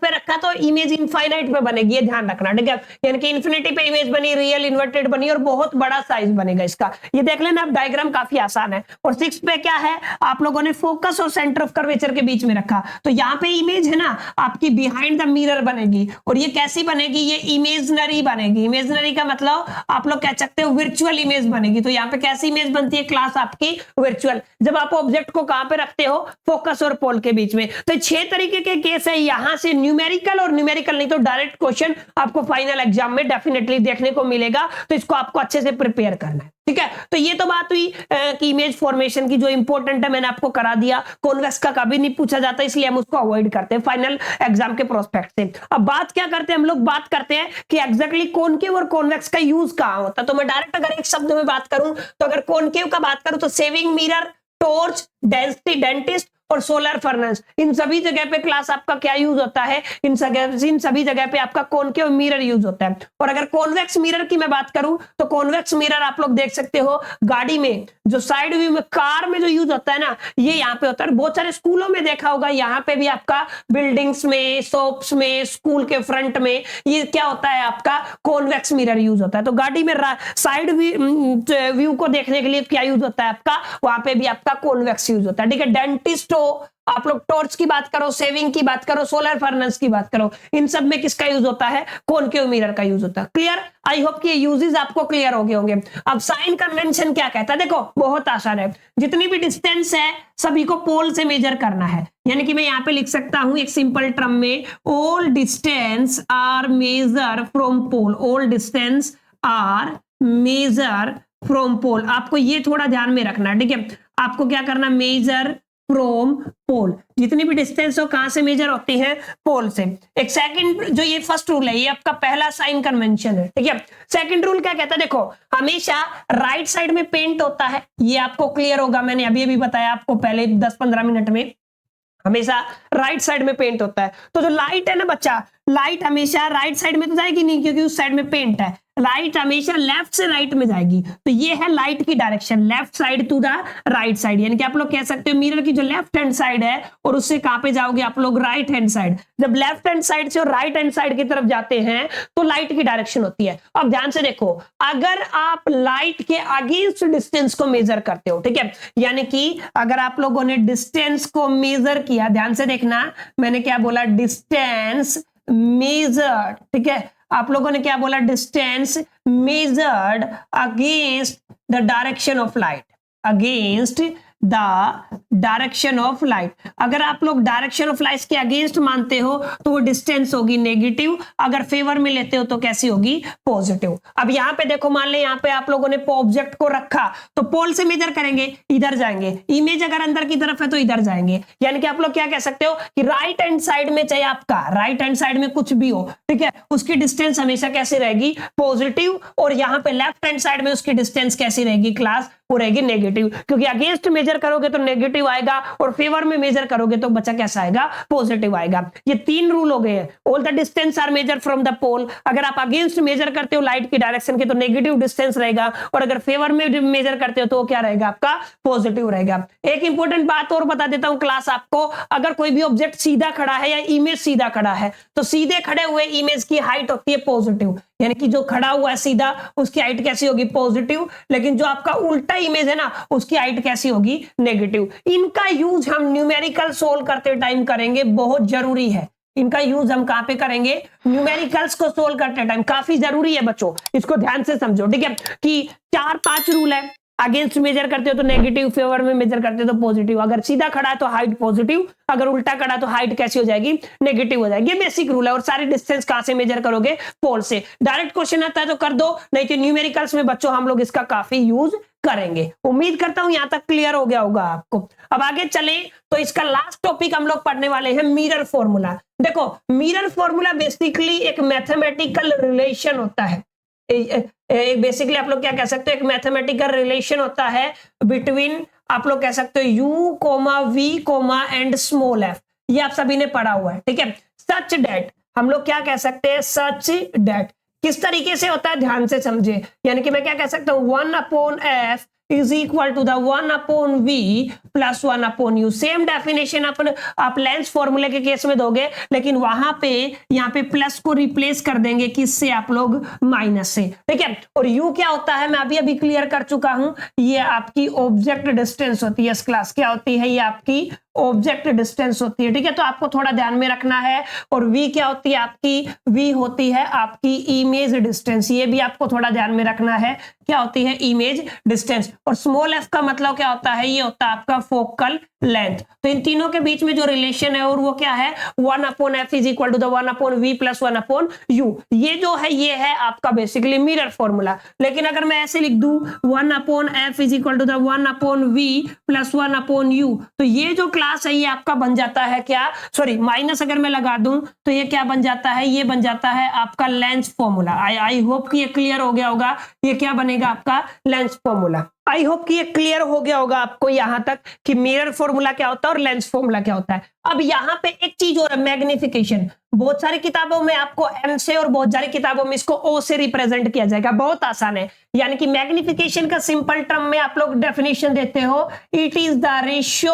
रखा तो इमेज इनफाइनाइट पे बनेगी, ये ध्यान रखना, ठीक है, यानी कि इन्फिनिटी पे इमेज बनी, रियल इन्वर्टेड बनी और बहुत बड़ा साइज बनेगा इसका, ये देख लेना आप, डायग्राम काफी आसान है। और सिक्स पे क्या है, आप लोगों ने फोकस और सेंटर ऑफ कर्वेचर के बीच में रखा, तो यहाँ पे इमेज है ना आपकी बिहाइंड द मिरर बनेगी, और ये कैसी बनेगी, ये इमेजनरी बनेगी। इमेजनरी का मतलब आप लोग कह सकते हो वर्चुअल इमेज बनेगी, तो यहाँ पे कैसी इमेज बनती है क्लास आपकी, वर्चुअल। जब आप ऑब्जेक्ट को कहां पे रखते हो, फोकस और पोल के बीच में। तो 6 तरीके के केस है, यहां से न्यूमेरिकल और न्यूमेरिकल नहीं तो डायरेक्ट क्वेश्चन आपको फाइनल एग्जाम में डेफिनेटली देखने को मिलेगा, तो इसको आपको अच्छे से प्रिपेयर करना है, ठीक है। तो ये तो बात हुई कि इमेज फॉर्मेशन की, जो इंपॉर्टेंट है मैंने आपको करा दिया। कॉन्वेक्स का कभी नहीं पूछा जाता, इसलिए हम उसको अवॉइड करते हैं फाइनल एग्जाम के प्रोस्पेक्ट से। अब बात क्या करते हैं हम लोग, बात करते हैं कि एग्जैक्टली कॉनकेव और कॉन्वेक्स का यूज कहां होता है। तो मैं डायरेक्ट अगर एक शब्द में बात करूं, तो अगर कॉनकेव का बात करूं तो सेविंग मिरर, टॉर्च, डेंटिस्ट और सोलर फर्नेस, इन सभी जगह पे क्लास आपका क्या यूज होता है, इन सभी जगह पे आपका कॉनकेव मिरर यूज होता है। और अगर कॉन्वेक्स मिरर की मैं बात करूं तो कॉन्वेक्स मिरर आप लोग देख सकते हो गाड़ी में, जो साइड व्यू में, कार में जो यूज होता है ना, ये यहाँ पे होता है। बहुत सारे स्कूलों में देखा होगा, यहाँ पे भी आपका बिल्डिंग्स में, शॉप्स में, स्कूल के फ्रंट में ये क्या होता है, आपका कॉन्वेक्स मिरर यूज होता है। तो गाड़ी में साइड व्यू को देखने के लिए क्या यूज होता है आपका, वहां पे भी आपका कॉन्वेक्स यूज होता है, ठीक है। डेंटिस्ट हो, आप लोग टॉर्च की बात करो, सेविंग की बात करो, सोलर फर्नेस की बात करो, इन सब में किसका यूज होता है, कॉनकेव मिरर का यूज होता है। क्लियर, आई होप कि ये यूजेस आपको क्लियर हो गए होंगे। अब साइन कन्वेंशन क्या कहता है, देखो बहुत आसान है, जितनी भी डिस्टेंस है सभी को पोल से मेजर करना है, यानी कि मैं यहां पे लिख सकता हूं एक सिंपल टर्म में, all distance are measure from pole, all distance are measure from pole. आपको ये थोड़ा ध्यान में रखना है, ठीक है, आपको क्या करना, मेजर फ्रॉम पोल, जितनी भी डिस्टेंस हो कहां से मेजर होती है, पोल से। एक सेकंड, जो ये फर्स्ट रूल है, ये आपका पहला साइन कन्वेंशन है, ठीक है। सेकंड रूल क्या कहता है, देखो हमेशा राइट साइड में पेंट होता है, ये आपको क्लियर होगा, मैंने अभी अभी बताया आपको पहले 10-15 मिनट में, हमेशा राइट साइड में पेंट होता है। तो जो लाइट है ना बच्चा, लाइट हमेशा राइट साइड में तो जाएगी नहीं, क्योंकि उस साइड में पेंट है, लाइट हमेशा लेफ्ट से राइट में जाएगी, तो ये है लाइट की direction, left side to the right side, यानी कि आप लोग कह सकते हो मिरर की जो लेफ्ट हैंड साइड है और उससे कहां पे जाओगे आप लोग, राइट हैंड साइड। जब लेफ्ट हैंड साइड से और राइट हैंड साइड की तरफ जाते हैं तो लाइट की डायरेक्शन होती है। अब ध्यान से देखो, अगर आप लाइट के अगेंस्ट डिस्टेंस को मेजर करते हो, ठीक है, यानी कि अगर आप लोगों ने डिस्टेंस को मेजर किया, ध्यान से देखना मैंने क्या बोला, डिस्टेंस मेजर्ड, ठीक है, आप लोगों ने क्या बोला, distance measured against the direction of light, against the direction of light. अगर आप लोग डायरेक्शन ऑफ लाइट के अगेंस्ट मानते हो तो वो डिस्टेंस होगी नेगेटिव, अगर फेवर में लेते हो तो कैसी होगी, पॉजिटिव। अब यहाँ पे देखो, मान ले यहाँ पे आप लोगों ने ऑब्जेक्ट को रखा, तो पोल से मेजर करेंगे, इधर जाएंगे, इमेज अगर अंदर की तरफ है तो इधर जाएंगे, यानी कि आप लोग क्या कह सकते हो कि राइट हैंड साइड में, चाहे आपका राइट हैंड साइड में कुछ भी हो, ठीक है, उसकी डिस्टेंस हमेशा कैसी रहेगी, पॉजिटिव, और यहाँ पे लेफ्ट हैंड साइड में उसकी डिस्टेंस कैसी रहेगी क्लास, वो रहेगी नेगेटिव, क्योंकि अगेंस्ट मेजर करोगे तो नेगेटिव आएगा और फेवर में मेजर करोगे तो बच्चा कैसा आएगा, पॉजिटिव आएगा। ये 3 रूल हो गए। All the distance are measure from the pole, अगर आप अगेंस्ट मेजर करते हो लाइट की डायरेक्शन के तो नेगेटिव डिस्टेंस रहेगा, और अगर फेवर में मेजर करते हो तो क्या रहेगा, आपका पॉजिटिव रहेगा। एक इंपॉर्टेंट बात और बता देता हूं क्लास आपको, अगर कोई भी ऑब्जेक्ट सीधा खड़ा है या इमेज सीधा खड़ा है तो सीधे खड़े हुए इमेज की हाइट होती है पॉजिटिव, यानी कि जो खड़ा हुआ है सीधा उसकी हाइट कैसी होगी, पॉजिटिव, लेकिन जो आपका उल्टा इमेज है ना उसकी हाइट कैसी होगी, नेगेटिव। इनका यूज हम न्यूमेरिकल सोल्व करते टाइम करेंगे, बहुत जरूरी है। इनका यूज हम कहां पे करेंगे, न्यूमेरिकल्स को सोल्व करते टाइम, काफी जरूरी है बच्चों, इसको ध्यान से समझो, ठीक है, कि 4-5 रूल है। अगेंस्ट मेजर करते हो तो नेगेटिव, फेवर में मेजर करते हो तो पॉजिटिव, अगर सीधा खड़ा है तो हाइट पॉजिटिव, अगर उल्टा खड़ा तो हाइट कैसी हो जाएगी, नेगेटिव हो जाएगी। ये बेसिक रूल है, और सारी डिस्टेंस कहां से मेजर करोगे, पोल से। डायरेक्ट क्वेश्चन आता है तो कर दो, नहीं तो न्यूमेरिकल्स में बच्चों हम लोग इसका काफी यूज करेंगे। उम्मीद करता हूं यहां तक क्लियर हो गया होगा आपको। अब आगे चले तो इसका लास्ट टॉपिक हम लोग पढ़ने वाले हैं मिरर फॉर्मूला। देखो मिरर फॉर्मूला बेसिकली एक मैथमेटिकल रिलेशन होता है। बेसिकली आप लोग क्या कह सकते हो, एक मैथमेटिकल रिलेशन होता है बिटवीन, आप लोग कह सकते हो U comma V comma and small F. ये आप सभी ने पढ़ा हुआ है, ठीक है। सच डेट, हम लोग क्या कह सकते हैं, सच डेट किस तरीके से होता है ध्यान से समझे। यानी कि मैं क्या कह सकता हूं, 1/f is equal to the 1/v plus 1/u। Same definition आप लेंस फॉर्मूले के केस में दोगे, लेकिन वहां पे यहाँ पे प्लस को रिप्लेस कर देंगे किससे, आप लोग माइनस से, ठीक है। और u क्या होता है मैं अभी क्लियर कर चुका हूं, ये आपकी ऑब्जेक्ट डिस्टेंस होती है। इस क्लास क्या होती है, ये आपकी ऑब्जेक्ट डिस्टेंस होती है, ठीक है। तो आपको थोड़ा ध्यान में रखना है। और v क्या होती है आपकी, v होती है आपकी इमेज डिस्टेंस। ये भी आपको थोड़ा ध्यान में रखना है, क्या होती है, इमेज डिस्टेंस। और स्मॉल f का मतलब क्या होता है, ये होता है आपका फोकल लेंथ। तो इन तीनों के बीच में जो रिलेशन है और वो क्या है, 1/f is equal to the 1/v plus 1/u। ये जो है ये है आपका बेसिकली मिरर फॉर्मूला। लेकिन अगर मैं ऐसे लिख दूं 1/f is equal to the 1/v plus 1/u, तो ये जो क्लास है ये आपका बन जाता है क्या, सॉरी माइनस अगर मैं लगा दूं तो ये क्या बन जाता है, ये बन जाता है आपका लेंस फॉर्मूला। आई होप कि ये क्लियर हो गया होगा। ये क्या बनेगा आपका लेंस फॉर्मूला। आई होप कि ये क्लियर हो गया होगा आपको यहां तक कि मिरर फॉर्मूला क्या होता है और लेंस फॉर्मूला क्या होता है। अब यहां पे एक चीज और है, मैग्निफिकेशन। बहुत सारी किताबों में आपको एम से और बहुत सारी किताबों में इसको ओ से रिप्रेजेंट किया जाएगा। बहुत आसान है। यानी कि मैग्निफिकेशन का सिंपल टर्म में आप लोग डेफिनेशन देते हो, it is the ratio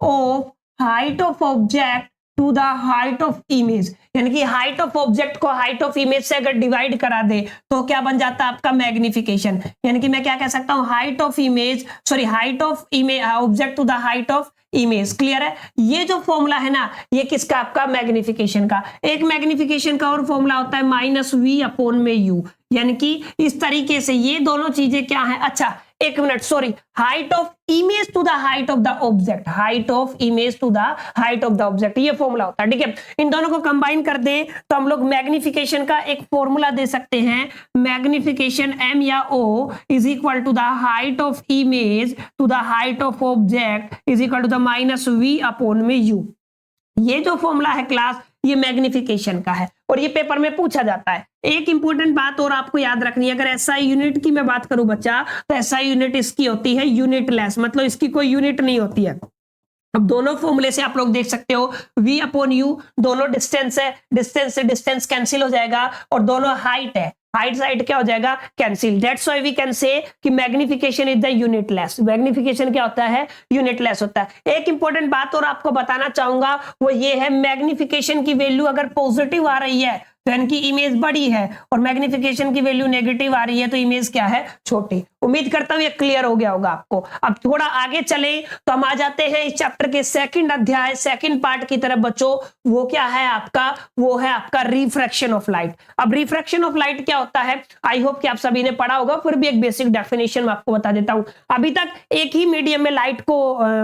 of height of object to the height of image. यानी कि हाइट ऑफ ऑब्जेक्ट को हाइट ऑफ इमेज से अगर डिवाइड करा दे तो क्या बन जाता है आपका मैग्निफिकेशन। यानी कि मैं क्या कह सकता हूं, height of image, sorry height of image object to the height of image. Clear है। ये जो फॉर्मूला है ना, ये किसका, आपका मैग्निफिकेशन का। एक मैग्निफिकेशन का और फॉर्मूला होता है -v/u। यानी कि इस तरीके से ये दोनों चीजें क्या है, अच्छा एक minute, sorry, height of image to the height of the object, height of image to the height of the object, ये फॉर्मूला होता है, ठीक है। इन दोनों को कंबाइन कर दे तो हम लोग मैग्निफिकेशन का एक फॉर्मूला दे सकते हैं, मैग्निफिकेशन m या o is equal to the height of image to the height of object is equal to the -v/u। ये जो फॉर्मूला है क्लास, ये मैग्निफिकेशन का है और ये पेपर में पूछा जाता है। एक इंपॉर्टेंट बात और आपको याद रखनी है, अगर एसआई यूनिट की मैं बात करूं बच्चा, तो एसआई यूनिट इसकी होती है यूनिटलेस, मतलब इसकी कोई यूनिट नहीं होती है। अब दोनों फॉर्मूले से आप लोग देख सकते हो v/u दोनों डिस्टेंस है, डिस्टेंस से डिस्टेंस कैंसिल हो जाएगा और दोनों हाइट है, हाइट साइड क्या हो जाएगा, cancel. That's why we can say कि magnification is the unitless. Magnification क्या होता है, यूनिटलेस होता है। एक इंपॉर्टेंट बात और आपको बताना चाहूंगा वो ये है, मैग्निफिकेशन की वैल्यू अगर पॉजिटिव आ रही है तो इनकी इमेज बड़ी है और मैग्निफिकेशन की वैल्यू नेगेटिव आ रही है तो इमेज क्या है, छोटी। उम्मीद करता हूं ये क्लियर हो गया होगा आपको। अब थोड़ा आगे चले तो हम आ जाते हैं इस चैप्टर के सेकंड अध्याय, सेकंड पार्ट की तरफ बच्चों। वो क्या है आपका, वो है आपका रिफ्रैक्शन ऑफ लाइट। अब रिफ्रैक्शन ऑफ लाइट क्या होता है, आई होप कि आप सभी ने पढ़ा होगा, फिर भी एक बेसिक डेफिनेशन मैं आपको बता देता हूं। अभी तक एक ही मीडियम में लाइट को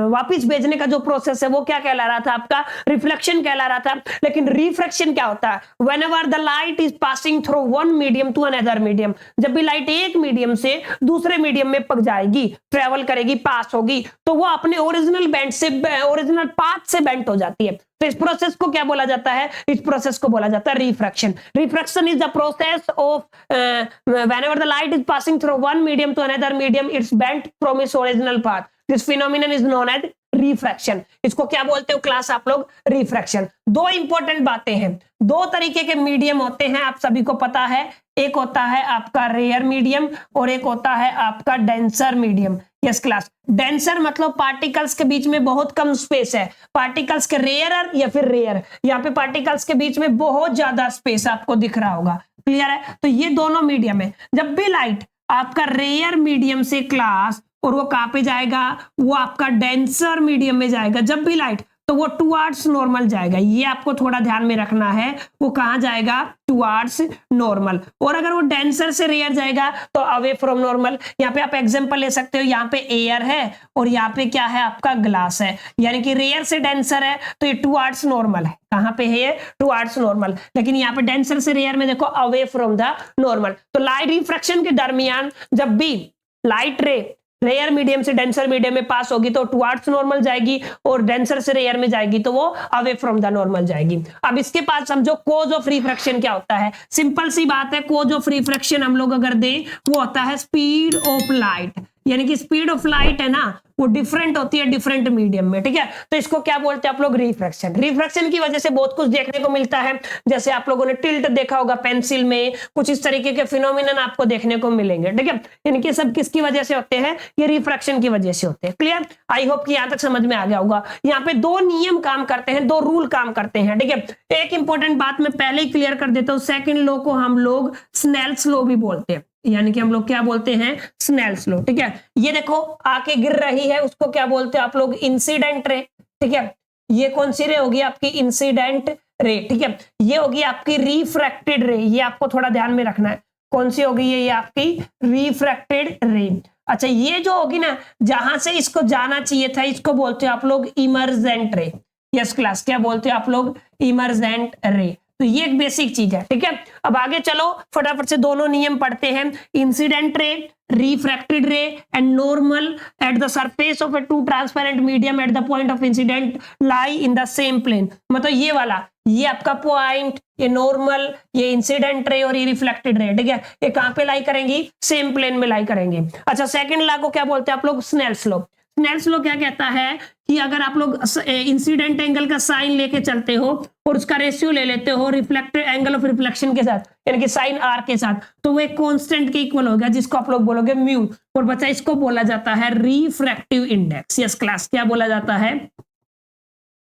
वापिस भेजने का जो प्रोसेस है वो क्या कहला रहा था, आपका रिफ्लेक्शन कहला रहा था। लेकिन रिफ्रैक्शन क्या होता है, whenever the light is passing through one medium to another medium, जब भी लाइट एक मीडियम से दूसरे मीडियम में पक जाएगी, ट्रेवल करेगी, पास होगी, तो वो अपने ओरिजिनल बैंड से, ओरिजिनल पाथ से बेंट हो जाती है। तो इस प्रोसेस को क्या बोला जाता है, इस प्रोसेस को बोला जाता है refraction. Refraction is the process of whenever the light is passing through one medium to another medium, it's bent from its original path. This phenomenon is known as refraction. इसको क्या बोलते हो क्लास आप लोग, रिफ्रैक्शन। दो important बातें हैं, दो तरीके के मीडियम होते हैं, आप सभी को पता है। एक होता है आपका रेयर मीडियम और एक होता है आपका denser medium. Yes class, denser मतलब पार्टिकल्स के बीच में बहुत कम स्पेस है, पार्टिकल्स के रेयर या फिर रेयर, यहाँ पे पार्टिकल्स के बीच में बहुत ज्यादा स्पेस आपको दिख रहा होगा। क्लियर है। तो ये दोनों मीडियम है। जब भी लाइट आपका रेयर मीडियम से क्लास, और वो कहां पे जाएगा, वो आपका डेंसर मीडियम में जाएगा। जब भी लाइट, तो वो टुवर्ड्स नॉर्मल जाएगा। ये आपको थोड़ा ध्यान में रखना है, वो कहां जाएगा, टुवर्ड्स नॉर्मल। और अगर वो डेंसर से रेयर जाएगा तो अवे फ्रॉम नॉर्मल। यहाँ पे आप एग्जांपल ले सकते हो, यहाँ पे एयर है और यहाँ पे क्या है आपका ग्लास है। यानी कि रेयर से डेंसर है तो ये टुवर्ड्स नॉर्मल है। कहां पे है ये, टुवर्ड्स नॉर्मल। लेकिन यहाँ पे डेंसर से रेयर में देखो अवे फ्रॉम द नॉर्मल। तो लाइट रिफ्रैक्शन के दरमियान जब भी लाइट रे रेयर मीडियम से डेंसर मीडियम में पास होगी तो टुवर्ड्स नॉर्मल जाएगी, और डेंसर से रेयर में जाएगी तो वो अवे फ्रॉम द नॉर्मल जाएगी। अब इसके पास समझो कोज ऑफ रिफ्रैक्शन क्या होता है। सिंपल सी बात है, कोज ऑफ रिफ्रैक्शन हम लोग अगर दें वो होता है स्पीड ऑफ लाइट, यानी कि स्पीड ऑफ लाइट है ना वो डिफरेंट होती है डिफरेंट मीडियम में, ठीक है। तो इसको क्या बोलते हैं आप लोग, रिफ्रैक्शन। रिफ्रैक्शन की वजह से बहुत कुछ देखने को मिलता है, जैसे आप लोगों ने टिल्ट देखा होगा पेंसिल में, कुछ इस तरीके के फिनोमिनन आपको देखने को मिलेंगे, ठीक है। इनके सब किसकी वजह से होते हैं, ये रिफ्रैक्शन की वजह से होते हैं। क्लियर, आई होप कि यहां तक समझ में आ गया होगा। यहाँ पे दो नियम काम करते हैं, दो रूल काम करते हैं, ठीक है। एक इंपॉर्टेंट बात मैं पहले ही क्लियर कर देता हूं, सेकेंड लॉ को हम लोग स्नेल्स लॉ भी बोलते हैं, यानी कि हम लोग क्या बोलते हैं, स्नेल्स लॉ, ठीक है। ये देखो आके गिर रही है, उसको क्या बोलते हैं आप लोग, इंसिडेंट रे, ठीक है। ये कौन सी रे होगी आपकी, इंसिडेंट रे, ठीक है। ये होगी आपकी रिफ्रैक्टेड रे, ये आपको थोड़ा ध्यान में रखना है, कौन सी होगी ये आपकी रिफ्रैक्टेड रे। अच्छा, ये जो होगी ना जहां से इसको जाना चाहिए था, इसको बोलते हैं आप लोग इमर्जेंट रे। यस क्लास, क्या बोलते हैं आप लोग, इमर्जेंट रे। तो ये एक बेसिक चीज है, ठीक है। अब आगे चलो फटाफट से दोनों नियम पढ़ते हैं। Incident ray, refracted ray and normal at the surface of a two transparent medium at the point of incident lie in the same plane. मतलब ये वाला, ये आपका पॉइंट, ये नॉर्मल, ये इंसिडेंट रे और ये रिफ्लेक्टेड रे, ठीक है। ये कहां पे लाई करेंगी, सेम प्लेन में लाई करेंगे। अच्छा, सेकंड लॉ को क्या बोलते हैं आप लोग, स्नेल्स लॉ। स्नेल्स लॉ क्या कहता है कि अगर आप लोग इंसिडेंट एंगल का साइन लेके चलते हो और उसका रेशियो ले लेते हो रिफ्लेक्टेड एंगल ऑफ रिफ्लेक्शन के साथ, यानी कि साइन आर के साथ, तो वो एक कांस्टेंट के इक्वल होगा, जिसको आप लोग बोलोगे म्यू। और बच्चा इसको बोला जाता है रिफ्रैक्टिव इंडेक्स। यस क्लास, क्या बोला जाता है,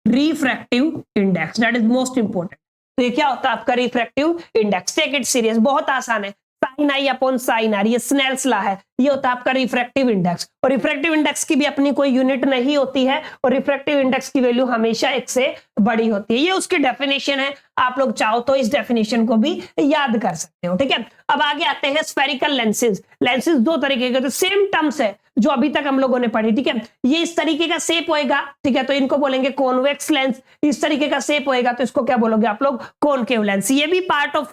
refractive index, that is most important. तो ये क्या होता है आपका refractive index, take it serious, बहुत आसान है। Sine i upon sine r, ये स्नेल्स लॉ है, ये होता है आपका रिफ्रैक्टिव इंडेक्स। और रिफ्रैक्टिव इंडेक्स की भी अपनी कोई यूनिट नहीं होती है, और रिफ्रैक्टिव इंडेक्स की वैल्यू हमेशा एक से बड़ी होती है। ये उसकी डेफिनेशन है, आप लोग चाहो तो इस डेफिनेशन को भी याद कर सकते हो, ठीक है। अब आगे आते हैं स्फेरिकल लेंसेज। लेंसेज दो तरीके के, तो सेम टर्म्स है जो अभी तक हम लोगों ने पढ़ी, ठीक है। ये इस तरीके का शेप होएगा, ठीक है, तो इनको बोलेंगे कॉन्वेक्स लेंस। इस तरीके का शेप होएगा तो इसको क्या बोलोगे आप लोग, कॉनकेव लेंस। ये भी पार्ट ऑफ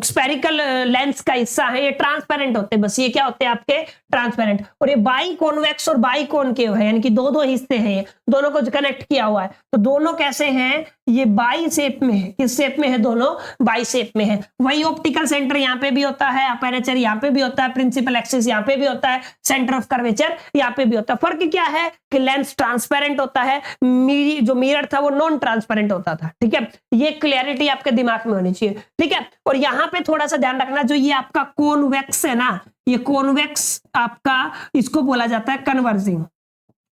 स्फेरिकल लेंस का हिस्सा है, ये ट्रांसपेरेंट होते हैं, बस ये क्या होते हैं आपके, ट्रांसपेरेंट। और ये बाई कॉन्वेक्स और बाई कॉनकेव है, यानी कि दो दो हिस्से हैं, ये दोनों को कनेक्ट किया हुआ है। तो दोनों कैसे हैं, ये बाई शेप में है, किस शेप में है, दोनों बाई शेप में है। वही ऑप्टिकल सेंटर यहाँ पे भी होता है, अपर्चर यहाँ पे भी होता है, प्रिंसिपल एक्सिस यहाँ पे भी होता है, सेंटर ऑफ कर्वेचर यहाँ पे भी होता है। फर्क क्या है कि लेंस ट्रांसपेरेंट होता है, जो मिरर था वो नॉन ट्रांसपेरेंट होता था, ठीक है। ये क्लियरिटी आपके दिमाग में होनी चाहिए, ठीक है। और यहाँ पे थोड़ा सा ध्यान रखना, जो ये आपका कॉन्वेक्स है ना, ये कॉन्वेक्स आपका, इसको बोला जाता है कन्वर्जिंग।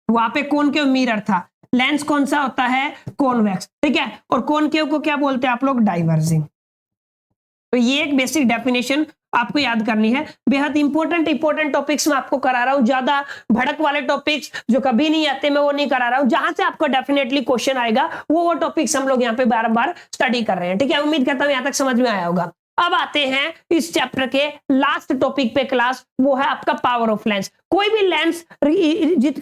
वहां पे कॉनकेव मिरर था, लेंस कौन सा होता है, कॉन्वेक्स, ठीक है। और कॉनकेव को क्या बोलते हैं आप लोग, डाइवर्जिंग। तो ये एक बेसिक डेफिनेशन आपको याद करनी है। बेहद इंपॉर्टेंट टॉपिक्स मैं आपको करा रहा हूं, ज्यादा भड़क वाले टॉपिक्स जो कभी नहीं आते मैं वो नहीं करा रहा हूं। जहां से आपको डेफिनेटली क्वेश्चन आएगा वो टॉपिक्स हम लोग यहाँ पे बार-बार स्टडी कर रहे हैं, ठीक है। उम्मीद करता हूं यहां तक समझ में आया होगा। अब आते हैं इस चैप्टर के लास्ट टॉपिक पे क्लास, वो है आपका पावर ऑफ लेंस। कोई भी लेंस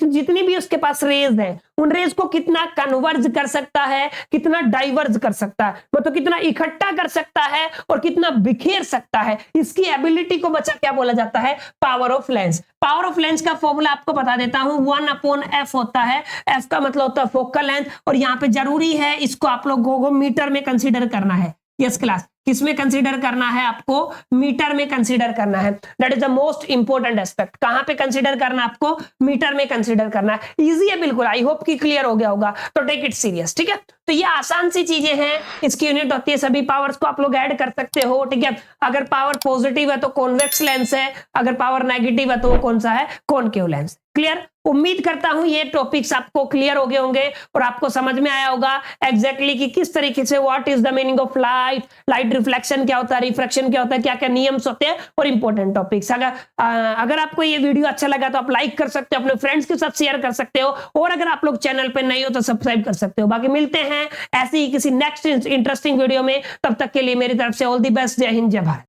जितनी भी उसके पास रेज है, उन रेज को कितना कन्वर्ज कर सकता है, कितना डाइवर्ज कर सकता है, मतलब कितना इकट्ठा कर सकता है और कितना बिखेर सकता है, इसकी एबिलिटी को बच्चा क्या बोला जाता है, power of lens. Power of lens का फॉर्मूला आपको बता देता हूं, 1/f होता है। f का मतलब होता है फोकल लेंथ, और यहाँ पे जरूरी है इसको आप लोगों को मीटर में कंसिडर करना है। यस क्लास, किसमें कंसीडर करना है आपको, मीटर में कंसीडर करना है। That is the most important aspect. कहां पे कंसीडर करना है आपको, मीटर में कंसीडर करना है। इजी है बिल्कुल, आई होप कि क्लियर हो गया होगा, तो टेक इट सीरियस, ठीक है। तो ये आसान सी चीजें हैं, इसकी यूनिट होती है, सभी पावर्स को आप लोग ऐड कर सकते हो, ठीक है। अगर पावर पॉजिटिव है तो कॉन्वेक्स लेंस है, अगर पावर नेगेटिव है तो वो कौन सा है, कॉनकेव लेंस। क्लियर, उम्मीद करता हूं ये टॉपिक्स आपको क्लियर हो गए होंगे और आपको समझ में आया होगा एग्जैक्टली कि किस तरीके से what is the meaning of light, light reflection क्या होता है, रिफ्रैक्शन क्या होता है, क्या क्या नियम्स होते हैं और इंपॉर्टेंट टॉपिक्स। अगर आपको ये वीडियो अच्छा लगा तो आप लाइक कर सकते हो, अपने फ्रेंड्स के साथ शेयर कर सकते हो, और अगर आप लोग चैनल पे नए हो तो सब्सक्राइब कर सकते हो। बाकी मिलते हैं ऐसे ही किसी नेक्स्ट इंटरेस्टिंग वीडियो में, तब तक के लिए मेरी तरफ से ऑल द बेस्ट। जय हिंद, जय भारत।